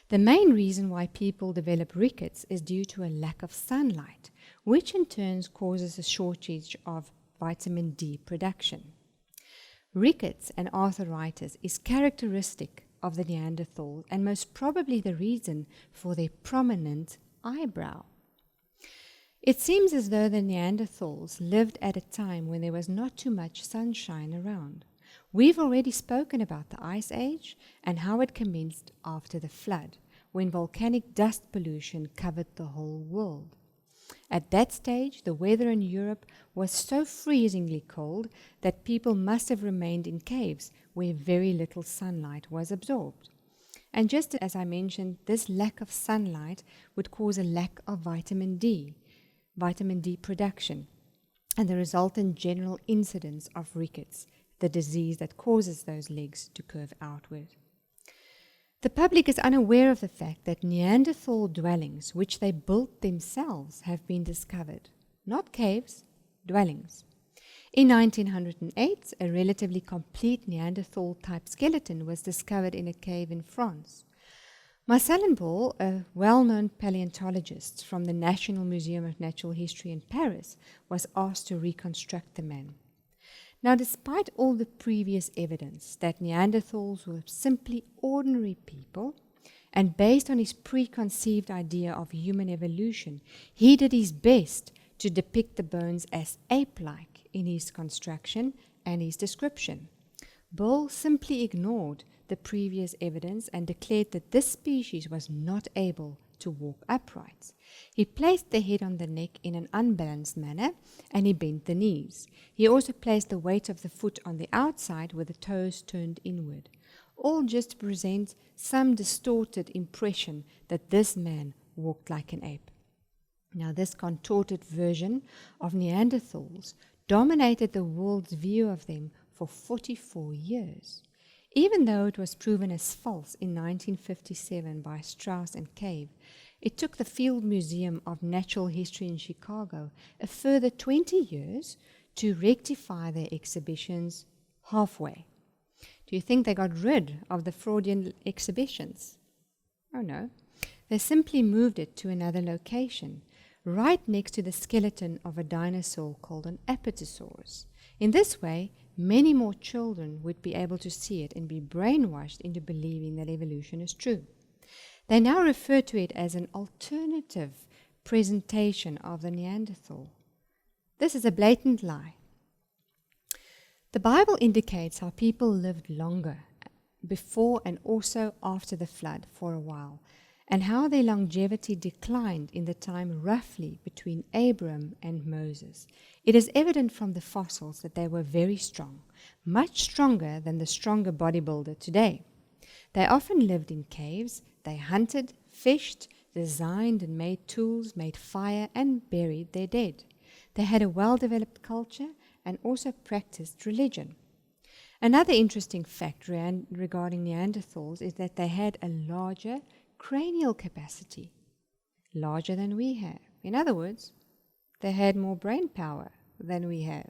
The main reason why people develop rickets is due to a lack of sunlight, which in turn causes a shortage of vitamin D production. Rickets and arthritis is characteristic of the Neanderthals and most probably the reason for their prominent eyebrow. It seems as though the Neanderthals lived at a time when there was not too much sunshine around. We've already spoken about the Ice Age and how it commenced after the flood, when volcanic dust pollution covered the whole world. At that stage, the weather in Europe was so freezingly cold that people must have remained in caves where very little sunlight was absorbed. And just as I mentioned, this lack of sunlight would cause a lack of vitamin D production, and the resultant general incidence of rickets, the disease that causes those legs to curve outward. The public is unaware of the fact that Neanderthal dwellings, which they built themselves, have been discovered. Not caves, dwellings. In 1908, a relatively complete Neanderthal-type skeleton was discovered in a cave in France. Marcel Ball, a well-known paleontologist from the National Museum of Natural History in Paris, was asked to reconstruct the man. Now, despite all the previous evidence that Neanderthals were simply ordinary people, and based on his preconceived idea of human evolution, he did his best to depict the bones as ape-like in his construction and his description. Ball simply ignored the previous evidence and declared that this species was not able to walk upright. He placed the head on the neck in an unbalanced manner and he bent the knees. He also placed the weight of the foot on the outside with the toes turned inward, all just to present some distorted impression that this man walked like an ape. Now, this contorted version of Neanderthals dominated the world's view of them for 44 years. Even though it was proven as false in 1957 by Strauss and Cave, it took the Field Museum of Natural History in Chicago a further 20 years to rectify their exhibitions halfway. Do you think they got rid of the Freudian exhibitions? Oh no. They simply moved it to another location, right next to the skeleton of a dinosaur called an Apatosaurus. In this way, many more children would be able to see it and be brainwashed into believing that evolution is true. They now refer to it as an alternative presentation of the Neanderthal. This is a blatant lie. The Bible indicates how people lived longer before and also after the flood for a while, and how their longevity declined in the time roughly between Abram and Moses. It is evident from the fossils that they were very strong, much stronger than the stronger bodybuilder today. They often lived in caves, they hunted, fished, designed and made tools, made fire, and buried their dead. They had a well-developed culture and also practiced religion. Another interesting fact regarding Neanderthals is that they had a larger cranial capacity, larger than we have. In other words, they had more brain power than we have.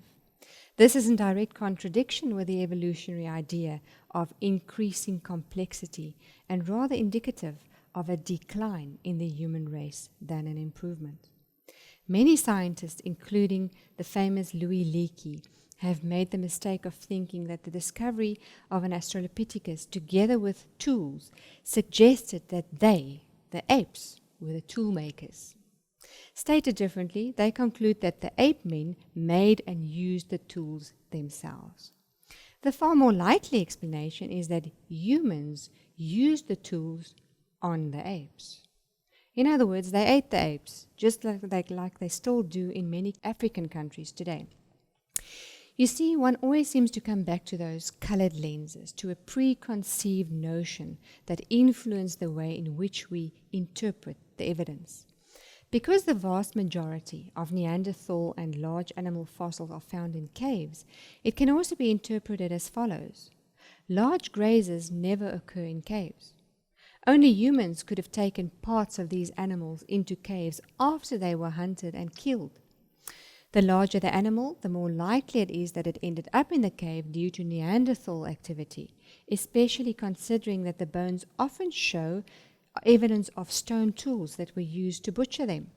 This is in direct contradiction with the evolutionary idea of increasing complexity and rather indicative of a decline in the human race than an improvement. Many scientists, including the famous Louis Leakey, have made the mistake of thinking that the discovery of an Australopithecus together with tools suggested that they, the apes, were the tool makers. Stated differently, they conclude that the ape men made and used the tools themselves. The far more likely explanation is that humans used the tools on the apes. In other words, they ate the apes, just like they still do in many African countries today. You see, one always seems to come back to those colored lenses, to a preconceived notion that influence the way in which we interpret the evidence. Because the vast majority of Neanderthal and large animal fossils are found in caves, it can also be interpreted as follows. Large grazers never occur in caves. Only humans could have taken parts of these animals into caves after they were hunted and killed. The larger the animal, the more likely it is that it ended up in the cave due to Neanderthal activity, especially considering that the bones often show evidence of stone tools that were used to butcher them.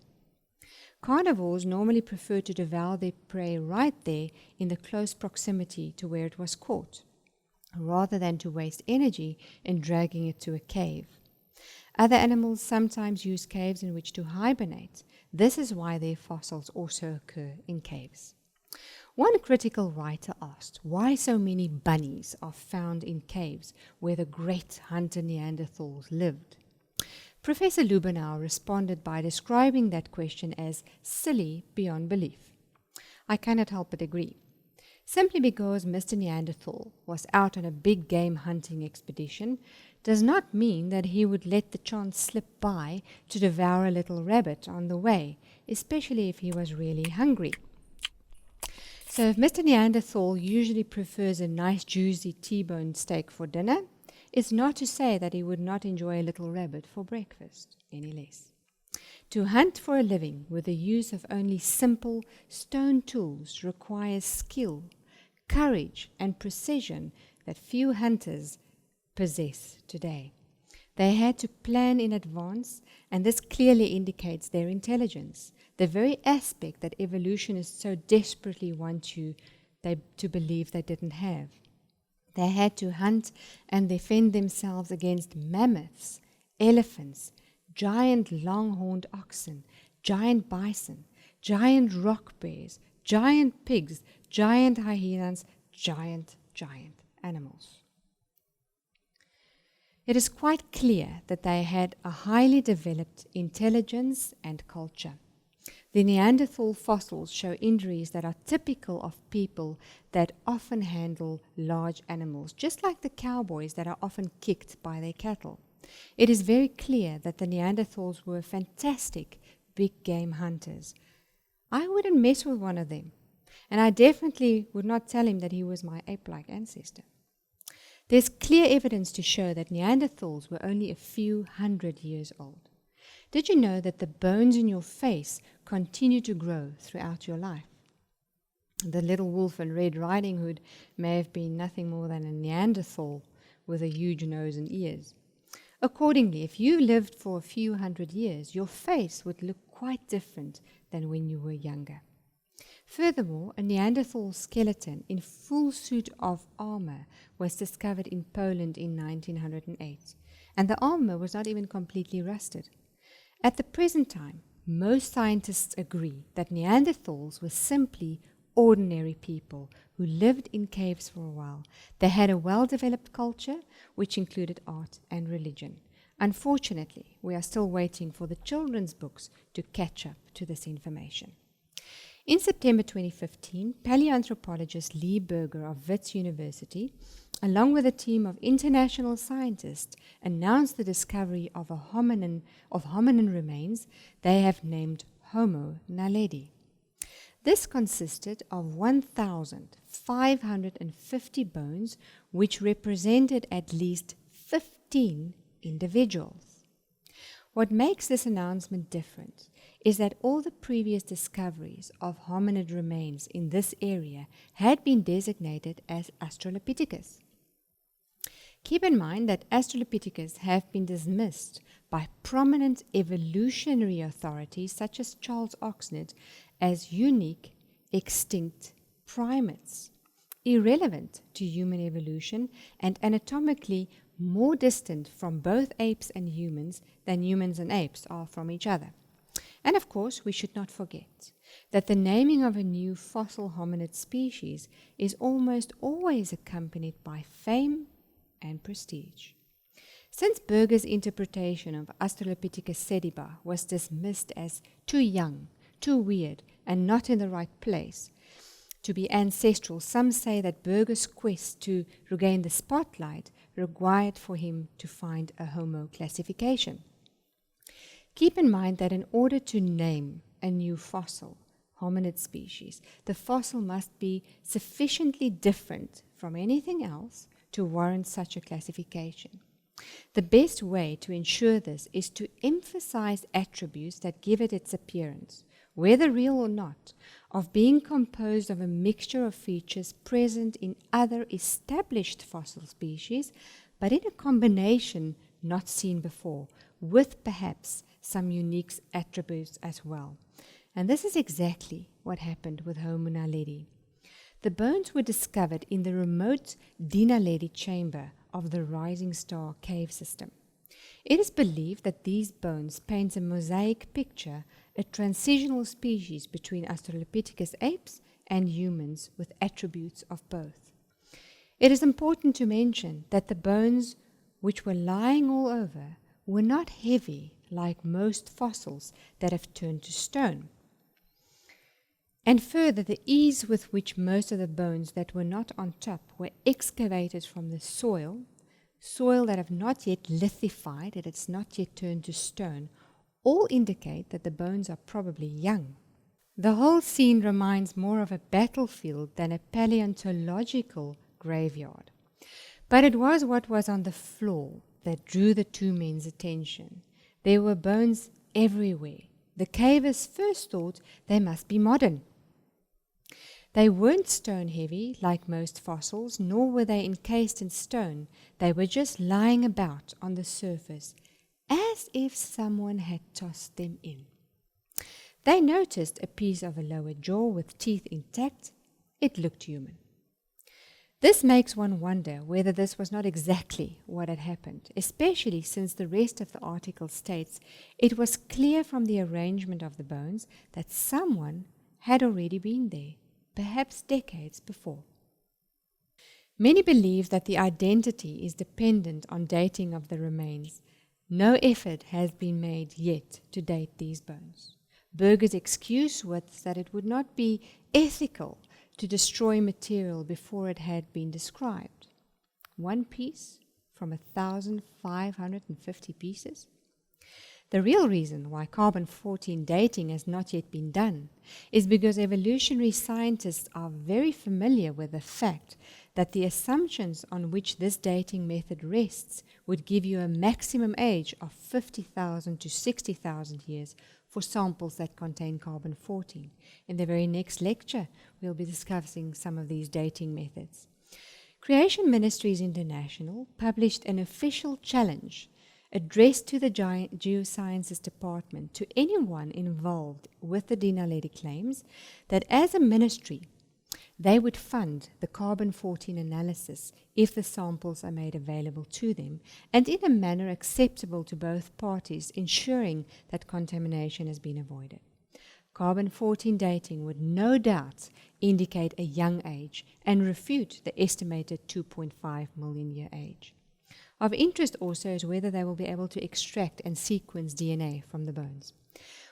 Carnivores normally prefer to devour their prey right there in the close proximity to where it was caught, rather than to waste energy in dragging it to a cave. Other animals sometimes use caves in which to hibernate. This is why their fossils also occur in caves. One critical writer asked why so many bunnies are found in caves where the great hunter Neanderthals lived. Professor Lubenow responded by describing that question as silly beyond belief. I cannot help but agree. Simply because Mr. Neanderthal was out on a big game hunting expedition does not mean that he would let the chance slip by to devour a little rabbit on the way, especially if he was really hungry. So if Mr. Neanderthal usually prefers a nice juicy T-bone steak for dinner, it's not to say that he would not enjoy a little rabbit for breakfast, any less. To hunt for a living with the use of only simple stone tools requires skill, courage, and precision that few hunters possess today. They had to plan in advance, and this clearly indicates their intelligence, the very aspect that evolutionists so desperately want you to believe they didn't have. They had to hunt and defend themselves against mammoths, elephants, giant long-horned oxen, giant bison, giant rock bears, giant pigs, giant hyenas, giant animals. It is quite clear that they had a highly developed intelligence and culture. The Neanderthal fossils show injuries that are typical of people that often handle large animals, just like the cowboys that are often kicked by their cattle. It is very clear that the Neanderthals were fantastic big game hunters. I wouldn't mess with one of them, and I definitely would not tell him that he was my ape-like ancestor. There's clear evidence to show that Neanderthals were only a few hundred years old. Did you know that the bones in your face continue to grow throughout your life? The little wolf in Red Riding Hood may have been nothing more than a Neanderthal with a huge nose and ears. Accordingly, if you lived for a few hundred years, your face would look quite different than when you were younger. Furthermore, a Neanderthal skeleton in full suit of armor was discovered in Poland in 1908, and the armor was not even completely rusted. At the present time, most scientists agree that Neanderthals were simply ordinary people who lived in caves for a while. They had a well-developed culture, which included art and religion. Unfortunately, we are still waiting for the children's books to catch up to this information. In September 2015, paleoanthropologist Lee Berger of Wits University, along with a team of international scientists, announced the discovery of hominin remains they have named Homo naledi. This consisted of 1,550 bones, which represented at least 15 individuals. What makes this announcement different is that all the previous discoveries of hominid remains in this area had been designated as Australopithecus. Keep in mind that Australopithecus have been dismissed by prominent evolutionary authorities such as Charles Oxnard as unique, extinct primates, irrelevant to human evolution and anatomically more distant from both apes and humans than humans and apes are from each other. And of course, we should not forget that the naming of a new fossil hominid species is almost always accompanied by fame and prestige. Since Berger's interpretation of Australopithecus sediba was dismissed as too young, too weird, and not in the right place to be ancestral, some say that Berger's quest to regain the spotlight required for him to find a Homo classification. Keep in mind that in order to name a new fossil, hominid species, the fossil must be sufficiently different from anything else to warrant such a classification. The best way to ensure this is to emphasize attributes that give it its appearance, whether real or not, of being composed of a mixture of features present in other established fossil species, but in a combination not seen before, with perhaps some unique attributes as well. And this is exactly what happened with Homo naledi. The bones were discovered in the remote Dinaledi chamber of the Rising Star cave system. It is believed that these bones paint a mosaic picture, a transitional species between Australopithecus apes and humans with attributes of both. It is important to mention that the bones, which were lying all over, were not heavy like most fossils that have turned to stone. And further, the ease with which most of the bones that were not on top were excavated from the soil that have not yet lithified, that it's not yet turned to stone, all indicate that the bones are probably young. The whole scene reminds more of a battlefield than a paleontological graveyard. But it was what was on the floor that drew the two men's attention. There were bones everywhere. The cavers first thought they must be modern. They weren't stone heavy like most fossils, nor were they encased in stone. They were just lying about on the surface, as if someone had tossed them in. They noticed a piece of a lower jaw with teeth intact. It looked human. This makes one wonder whether this was not exactly what had happened, especially since the rest of the article states it was clear from the arrangement of the bones that someone had already been there, perhaps decades before. Many believe that the identity is dependent on dating of the remains. No effort has been made yet to date these bones. Berger's excuse was that it would not be ethical to destroy material before it had been described. One piece from 1,550 pieces? The real reason why carbon-14 dating has not yet been done is because evolutionary scientists are very familiar with the fact that the assumptions on which this dating method rests would give you a maximum age of 50,000 to 60,000 years for samples that contain carbon-14. In the very next lecture, we'll be discussing some of these dating methods. Creation Ministries International published an official challenge addressed to the Geosciences Department to anyone involved with the Dinaledi claims that as a ministry, they would fund the carbon-14 analysis if the samples are made available to them and in a manner acceptable to both parties, ensuring that contamination has been avoided. Carbon-14 dating would no doubt indicate a young age and refute the estimated 2.5 million year age. Of interest also is whether they will be able to extract and sequence DNA from the bones.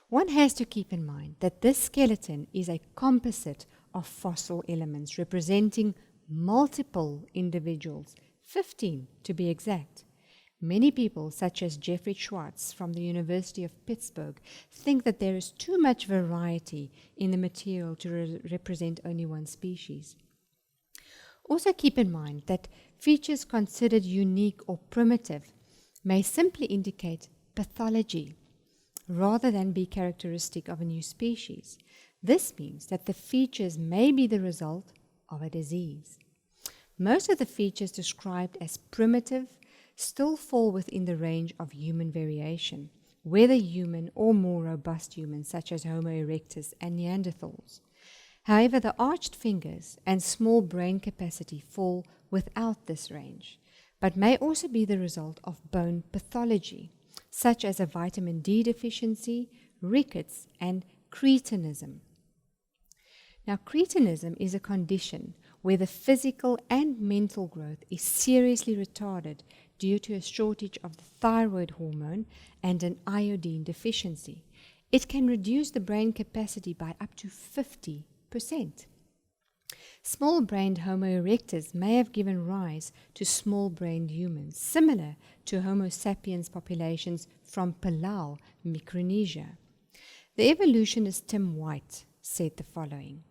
One has to keep in mind that this skeleton is a composite of fossil elements representing multiple individuals, 15 to be exact. Many people, such as Jeffrey Schwartz from the University of Pittsburgh, think that there is too much variety in the material to represent only one species. Also keep in mind that features considered unique or primitive may simply indicate pathology rather than be characteristic of a new species. This means that the features may be the result of a disease. Most of the features described as primitive still fall within the range of human variation, whether human or more robust humans such as Homo erectus and Neanderthals. However, the arched fingers and small brain capacity fall without this range, but may also be the result of bone pathology, such as a vitamin D deficiency, rickets, and cretinism. Now, cretinism is a condition where the physical and mental growth is seriously retarded due to a shortage of the thyroid hormone and an iodine deficiency. It can reduce the brain capacity by up to 50%. Small-brained Homo erectus may have given rise to small-brained humans, similar to Homo sapiens populations from Palau, Micronesia. The evolutionist Tim White said the following: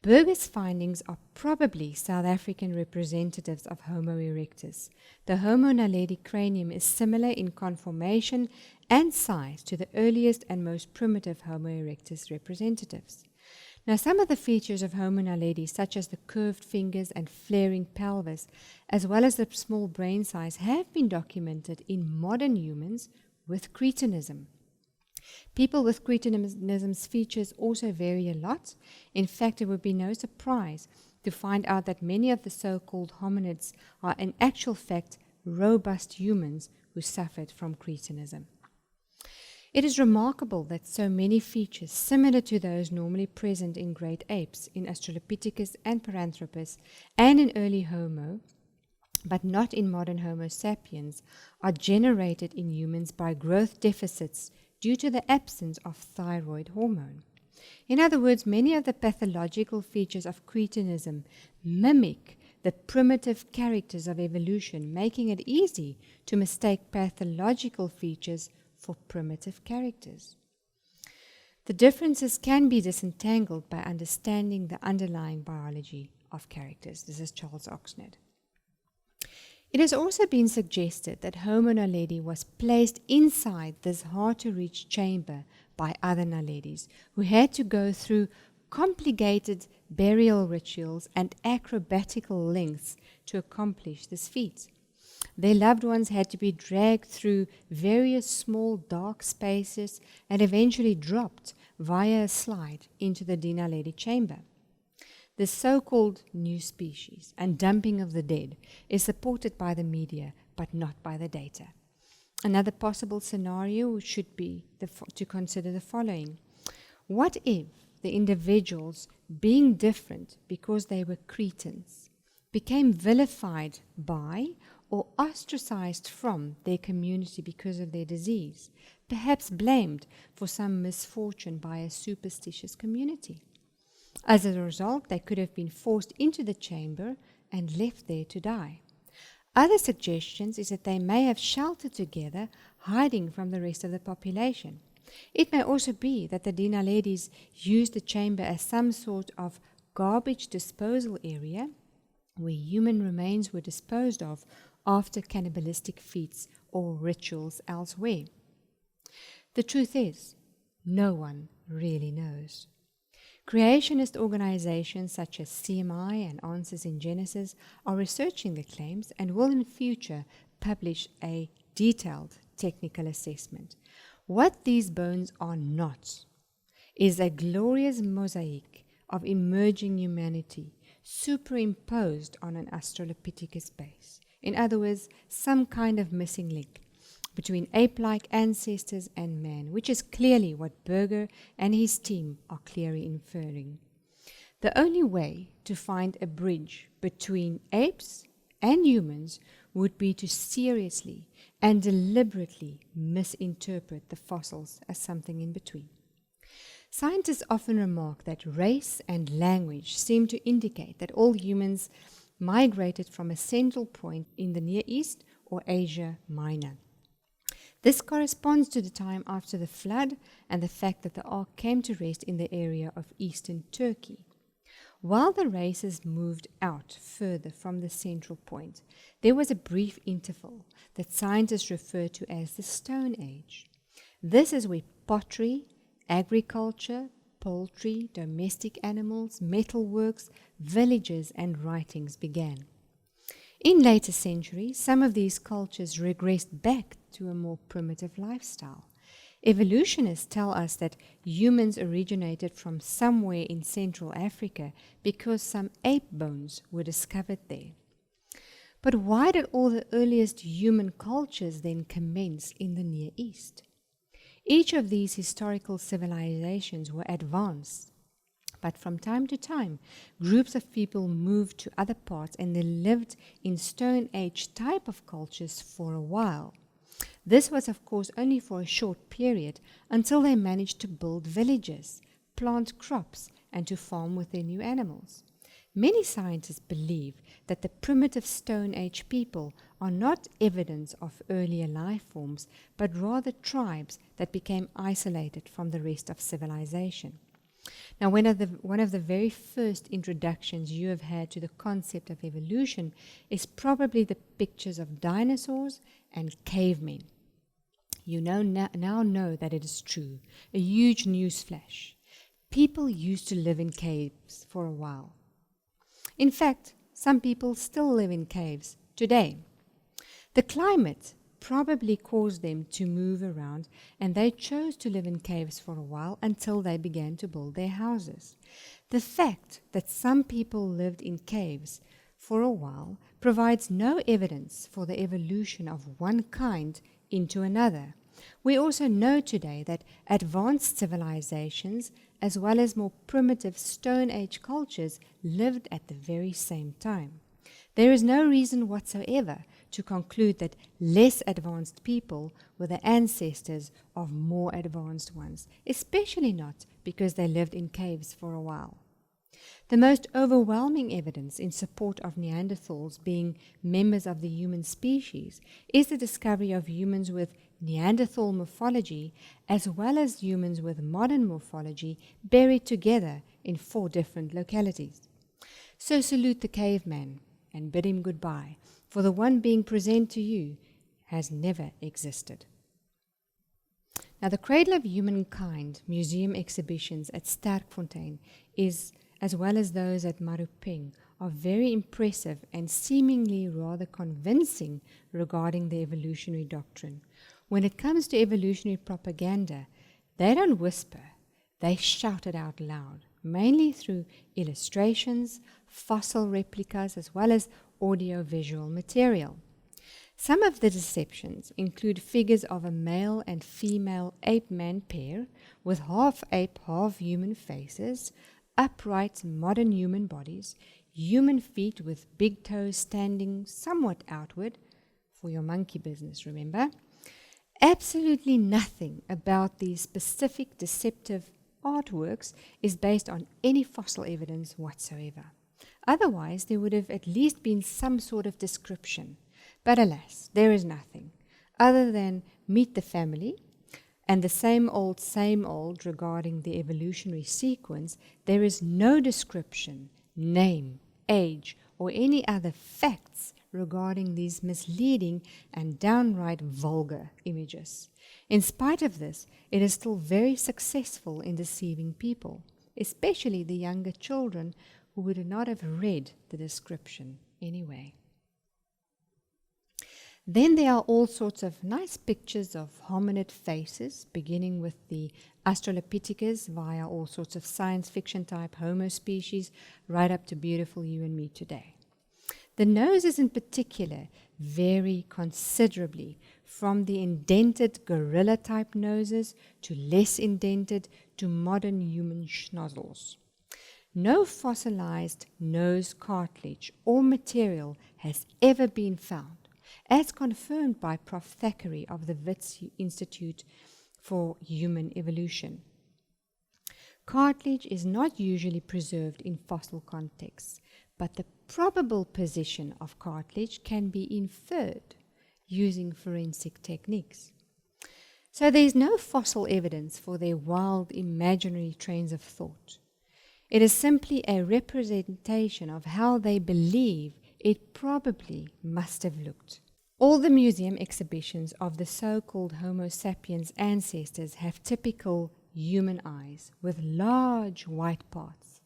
Berger's findings are probably South African representatives of Homo erectus. The Homo naledi cranium is similar in conformation and size to the earliest and most primitive Homo erectus representatives. Now, some of the features of Homo naledi, such as the curved fingers and flaring pelvis, as well as the small brain size, have been documented in modern humans with cretinism. People with cretinism's features also vary a lot. In fact, it would be no surprise to find out that many of the so-called hominids are in actual fact robust humans who suffered from cretinism. It is remarkable that so many features similar to those normally present in great apes, in Australopithecus and Paranthropus, and in early Homo, but not in modern Homo sapiens, are generated in humans by growth deficits due to the absence of thyroid hormone. In other words, many of the pathological features of cretinism mimic the primitive characters of evolution, making it easy to mistake pathological features for primitive characters. The differences can be disentangled by understanding the underlying biology of characters. This is Charles Oxnard. It has also been suggested that Homo naledi was placed inside this hard-to-reach chamber by other naledis, who had to go through complicated burial rituals and acrobatical lengths to accomplish this feat. Their loved ones had to be dragged through various small dark spaces and eventually dropped via a slide into the Dinaledi chamber. The so-called new species and dumping of the dead is supported by the media but not by the data. Another possible scenario should be to consider the following. What if the individuals, being different because they were cretins, became vilified by or ostracized from their community because of their disease, perhaps blamed for some misfortune by a superstitious community? As a result, they could have been forced into the chamber and left there to die. Other suggestions is that they may have sheltered together, hiding from the rest of the population. It may also be that the Dinaledis used the chamber as some sort of garbage disposal area where human remains were disposed of after cannibalistic feats or rituals elsewhere. The truth is, no one really knows. Creationist organizations such as CMI and Answers in Genesis are researching the claims and will in future publish a detailed technical assessment. What these bones are not is a glorious mosaic of emerging humanity superimposed on an Australopithecus base. In other words, some kind of missing link between ape-like ancestors and man, which is clearly what Berger and his team are clearly inferring. The only way to find a bridge between apes and humans would be to seriously and deliberately misinterpret the fossils as something in between. Scientists often remark that race and language seem to indicate that all humans migrated from a central point in the Near East or Asia Minor. This corresponds to the time after the flood and the fact that the ark came to rest in the area of eastern Turkey. While the races moved out further from the central point, there was a brief interval that scientists refer to as the Stone Age. This is where pottery, agriculture, poultry, domestic animals, metalworks, villages, and writings began. In later centuries, some of these cultures regressed back to a more primitive lifestyle. Evolutionists tell us that humans originated from somewhere in Central Africa because some ape bones were discovered there. But why did all the earliest human cultures then commence in the Near East? Each of these historical civilizations were advanced, But from time to time, groups of people moved to other parts and they lived in Stone Age type of cultures for a while. This was, of course, only for a short period until they managed to build villages, plant crops, and to farm with their new animals. Many scientists believe that the primitive Stone Age people are not evidence of earlier life forms, but rather tribes that became isolated from the rest of civilization. Now, one of the very first introductions you have had to the concept of evolution is probably the pictures of dinosaurs and cavemen. You now know that it is true. A huge newsflash. People used to live in caves for a while. In fact, some people still live in caves today. The climate probably caused them to move around, and they chose to live in caves for a while until they began to build their houses. The fact that some people lived in caves for a while provides no evidence for the evolution of one kind into another. We also know today that advanced civilizations, as well as more primitive Stone Age cultures, lived at the very same time. There is no reason whatsoever to conclude that less advanced people were the ancestors of more advanced ones, especially not because they lived in caves for a while. The most overwhelming evidence in support of Neanderthals being members of the human species is the discovery of humans with Neanderthal morphology as well as humans with modern morphology buried together in 4 different localities. So salute the caveman and bid him goodbye, for the one being present to you has never existed. Now, the Cradle of Humankind museum exhibitions at Sterkfontein as well as those at Marupeng, are very impressive and seemingly rather convincing regarding the evolutionary doctrine. When it comes to evolutionary propaganda, they don't whisper, they shout it out loud, mainly through illustrations, fossil replicas, as well as audio-visual material. Some of the deceptions include figures of a male and female ape-man pair with half-ape, half-human faces, upright modern human bodies, human feet with big toes standing somewhat outward, for your monkey business, remember? Absolutely nothing about these specific deceptive artworks is based on any fossil evidence whatsoever. Otherwise, there would have at least been some sort of description. But alas, there is nothing, other than meet the family, and the same old regarding the evolutionary sequence. There is no description, name, age, or any other facts regarding these misleading and downright vulgar images. In spite of this, it is still very successful in deceiving people, especially the younger children who would not have read the description anyway. Then there are all sorts of nice pictures of hominid faces, beginning with the Australopithecus via all sorts of science fiction type Homo species, right up to beautiful you and me today. The noses in particular vary considerably from the indented gorilla type noses to less indented to modern human schnozzles. No fossilized nose cartilage or material has ever been found, as confirmed by Prof. Thackeray of the Wits Institute for Human Evolution. Cartilage is not usually preserved in fossil contexts, but the probable position of cartilage can be inferred using forensic techniques. So there is no fossil evidence for their wild imaginary trains of thought. It is simply a representation of how they believe it probably must have looked. All the museum exhibitions of the so-called Homo sapiens ancestors have typical human eyes with large white parts.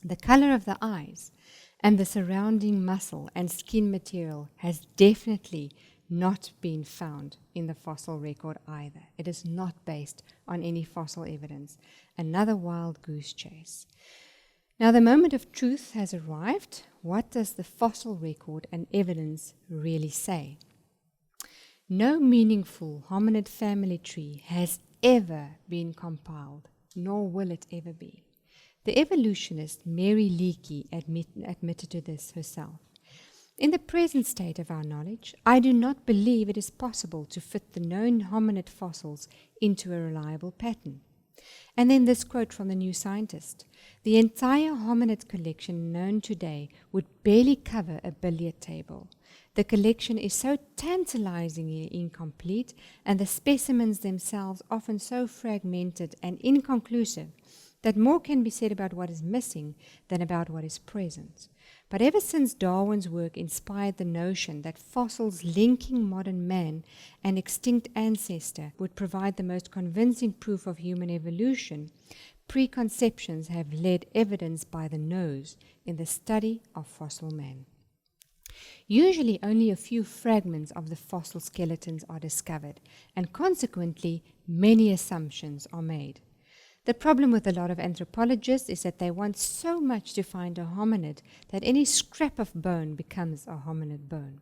The color of the eyes and the surrounding muscle and skin material has definitely not been found in the fossil record either. It is not based on any fossil evidence. Another wild goose chase. Now the moment of truth has arrived. What does the fossil record and evidence really say? No meaningful hominid family tree has ever been compiled, nor will it ever be. The evolutionist Mary Leakey admitted to this herself. In the present state of our knowledge, I do not believe it is possible to fit the known hominid fossils into a reliable pattern. And then this quote from the New Scientist: the entire hominid collection known today would barely cover a billiard table. The collection is so tantalizingly incomplete, and the specimens themselves often so fragmented and inconclusive, that more can be said about what is missing than about what is present. But ever since Darwin's work inspired the notion that fossils linking modern man and extinct ancestor would provide the most convincing proof of human evolution, preconceptions have led evidence by the nose in the study of fossil man. Usually only a few fragments of the fossil skeletons are discovered, and consequently many assumptions are made. The problem with a lot of anthropologists is that they want so much to find a hominid that any scrap of bone becomes a hominid bone.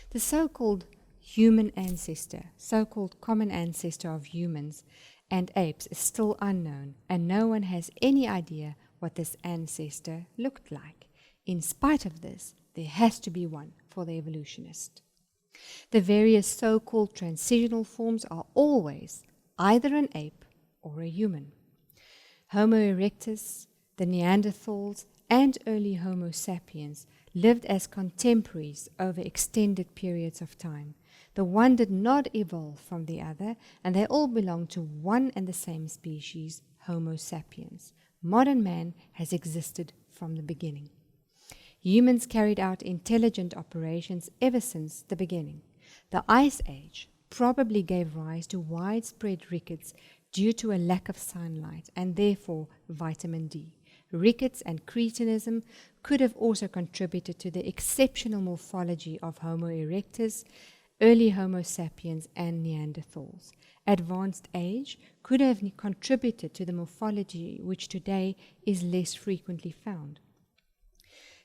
The so-called human ancestor, so-called common ancestor of humans and apes, is still unknown, and no one has any idea what this ancestor looked like. In spite of this, there has to be one for the evolutionist. The various so-called transitional forms are always either an ape or a human. Homo erectus, the Neanderthals, and early Homo sapiens lived as contemporaries over extended periods of time. The one did not evolve from the other, and they all belong to one and the same species, Homo sapiens. Modern man has existed from the beginning. Humans carried out intelligent operations ever since the beginning. The Ice Age probably gave rise to widespread rickets due to a lack of sunlight and therefore vitamin D. Rickets and cretinism could have also contributed to the exceptional morphology of Homo erectus, early Homo sapiens, and Neanderthals. Advanced age could have contributed to the morphology which today is less frequently found.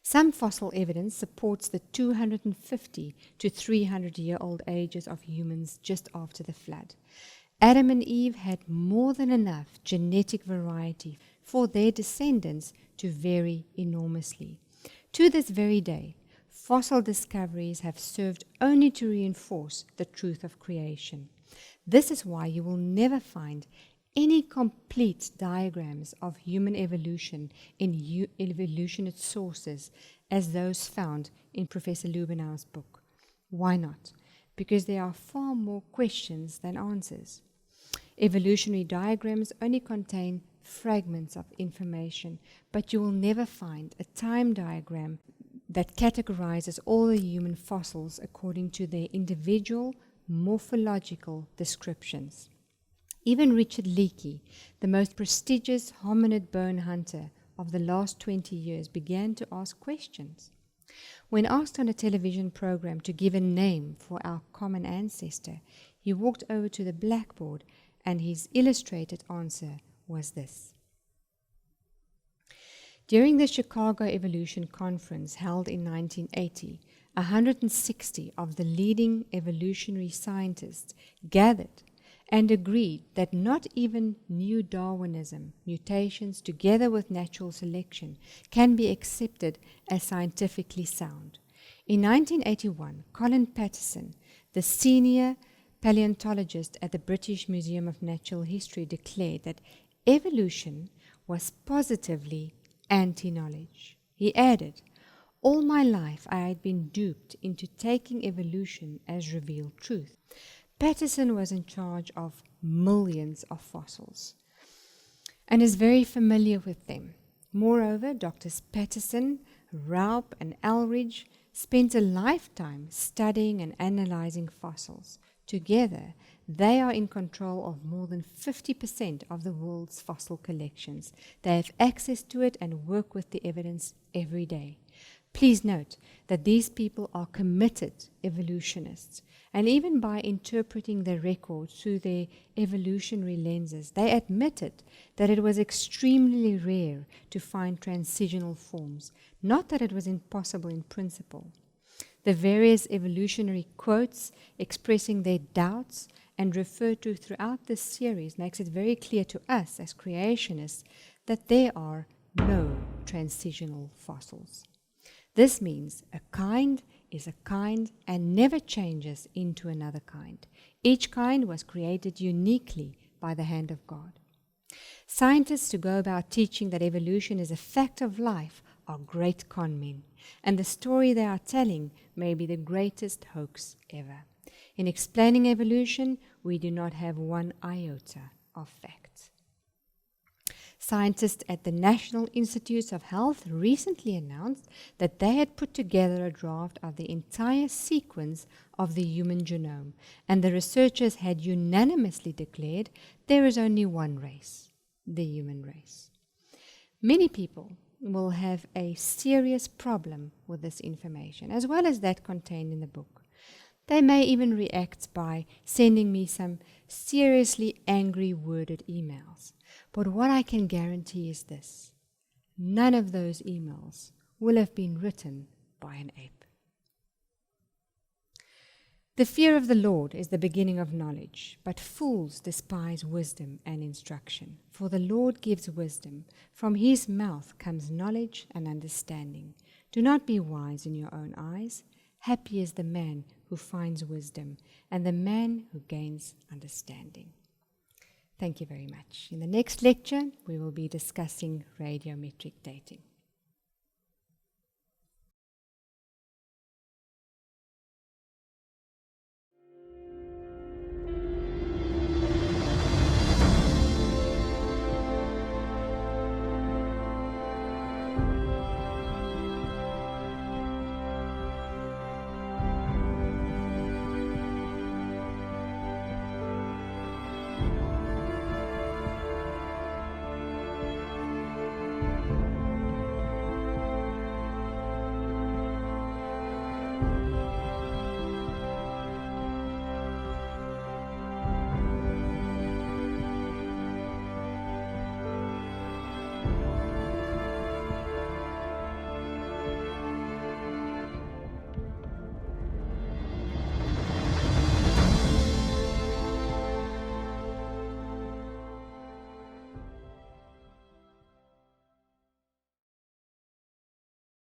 Some fossil evidence supports the 250 to 300-year-old ages of humans just after the flood. Adam and Eve had more than enough genetic variety for their descendants to vary enormously. To this very day, fossil discoveries have served only to reinforce the truth of creation. This is why you will never find any complete diagrams of human evolution in evolutionist sources as those found in Professor Lubinau's book. Why not? Because there are far more questions than answers. Evolutionary diagrams only contain fragments of information, but you will never find a time diagram that categorizes all the human fossils according to their individual morphological descriptions. Even Richard Leakey, the most prestigious hominid bone hunter of the last 20 years, began to ask questions. When asked on a television program to give a name for our common ancestor, he walked over to the blackboard, and his illustrated answer was this. During the Chicago Evolution Conference held in 1980, 160 of the leading evolutionary scientists gathered and agreed that not even new Darwinism, mutations together with natural selection, can be accepted as scientifically sound. In 1981, Colin Patterson, the senior paleontologist at the British Museum of Natural History, declared that evolution was positively anti-knowledge. He added, "All my life I had been duped into taking evolution as revealed truth." Patterson was in charge of millions of fossils and is very familiar with them. Moreover, Drs. Patterson, Raup, and Elridge spent a lifetime studying and analyzing fossils. Together, they are in control of more than 50% of the world's fossil collections. They have access to it and work with the evidence every day. Please note that these people are committed evolutionists, and even by interpreting the record through their evolutionary lenses, they admitted that it was extremely rare to find transitional forms, not that it was impossible in principle. The various evolutionary quotes expressing their doubts and referred to throughout this series makes it very clear to us as creationists that there are no transitional fossils. This means a kind is a kind and never changes into another kind. Each kind was created uniquely by the hand of God. Scientists who go about teaching that evolution is a fact of life are great con men, and the story they are telling may be the greatest hoax ever. In explaining evolution, we do not have one iota of fact. Scientists at the National Institutes of Health recently announced that they had put together a draft of the entire sequence of the human genome, and the researchers had unanimously declared there is only one race, the human race. Many people will have a serious problem with this information, as well as that contained in the book. They may even react by sending me some seriously angry worded emails. But what I can guarantee is this: none of those emails will have been written by an ape. The fear of the Lord is the beginning of knowledge, but fools despise wisdom and instruction. For the Lord gives wisdom. From his mouth comes knowledge and understanding. Do not be wise in your own eyes. Happy is the man who finds wisdom, and the man who gains understanding. Thank you very much. In the next lecture, we will be discussing radiometric dating.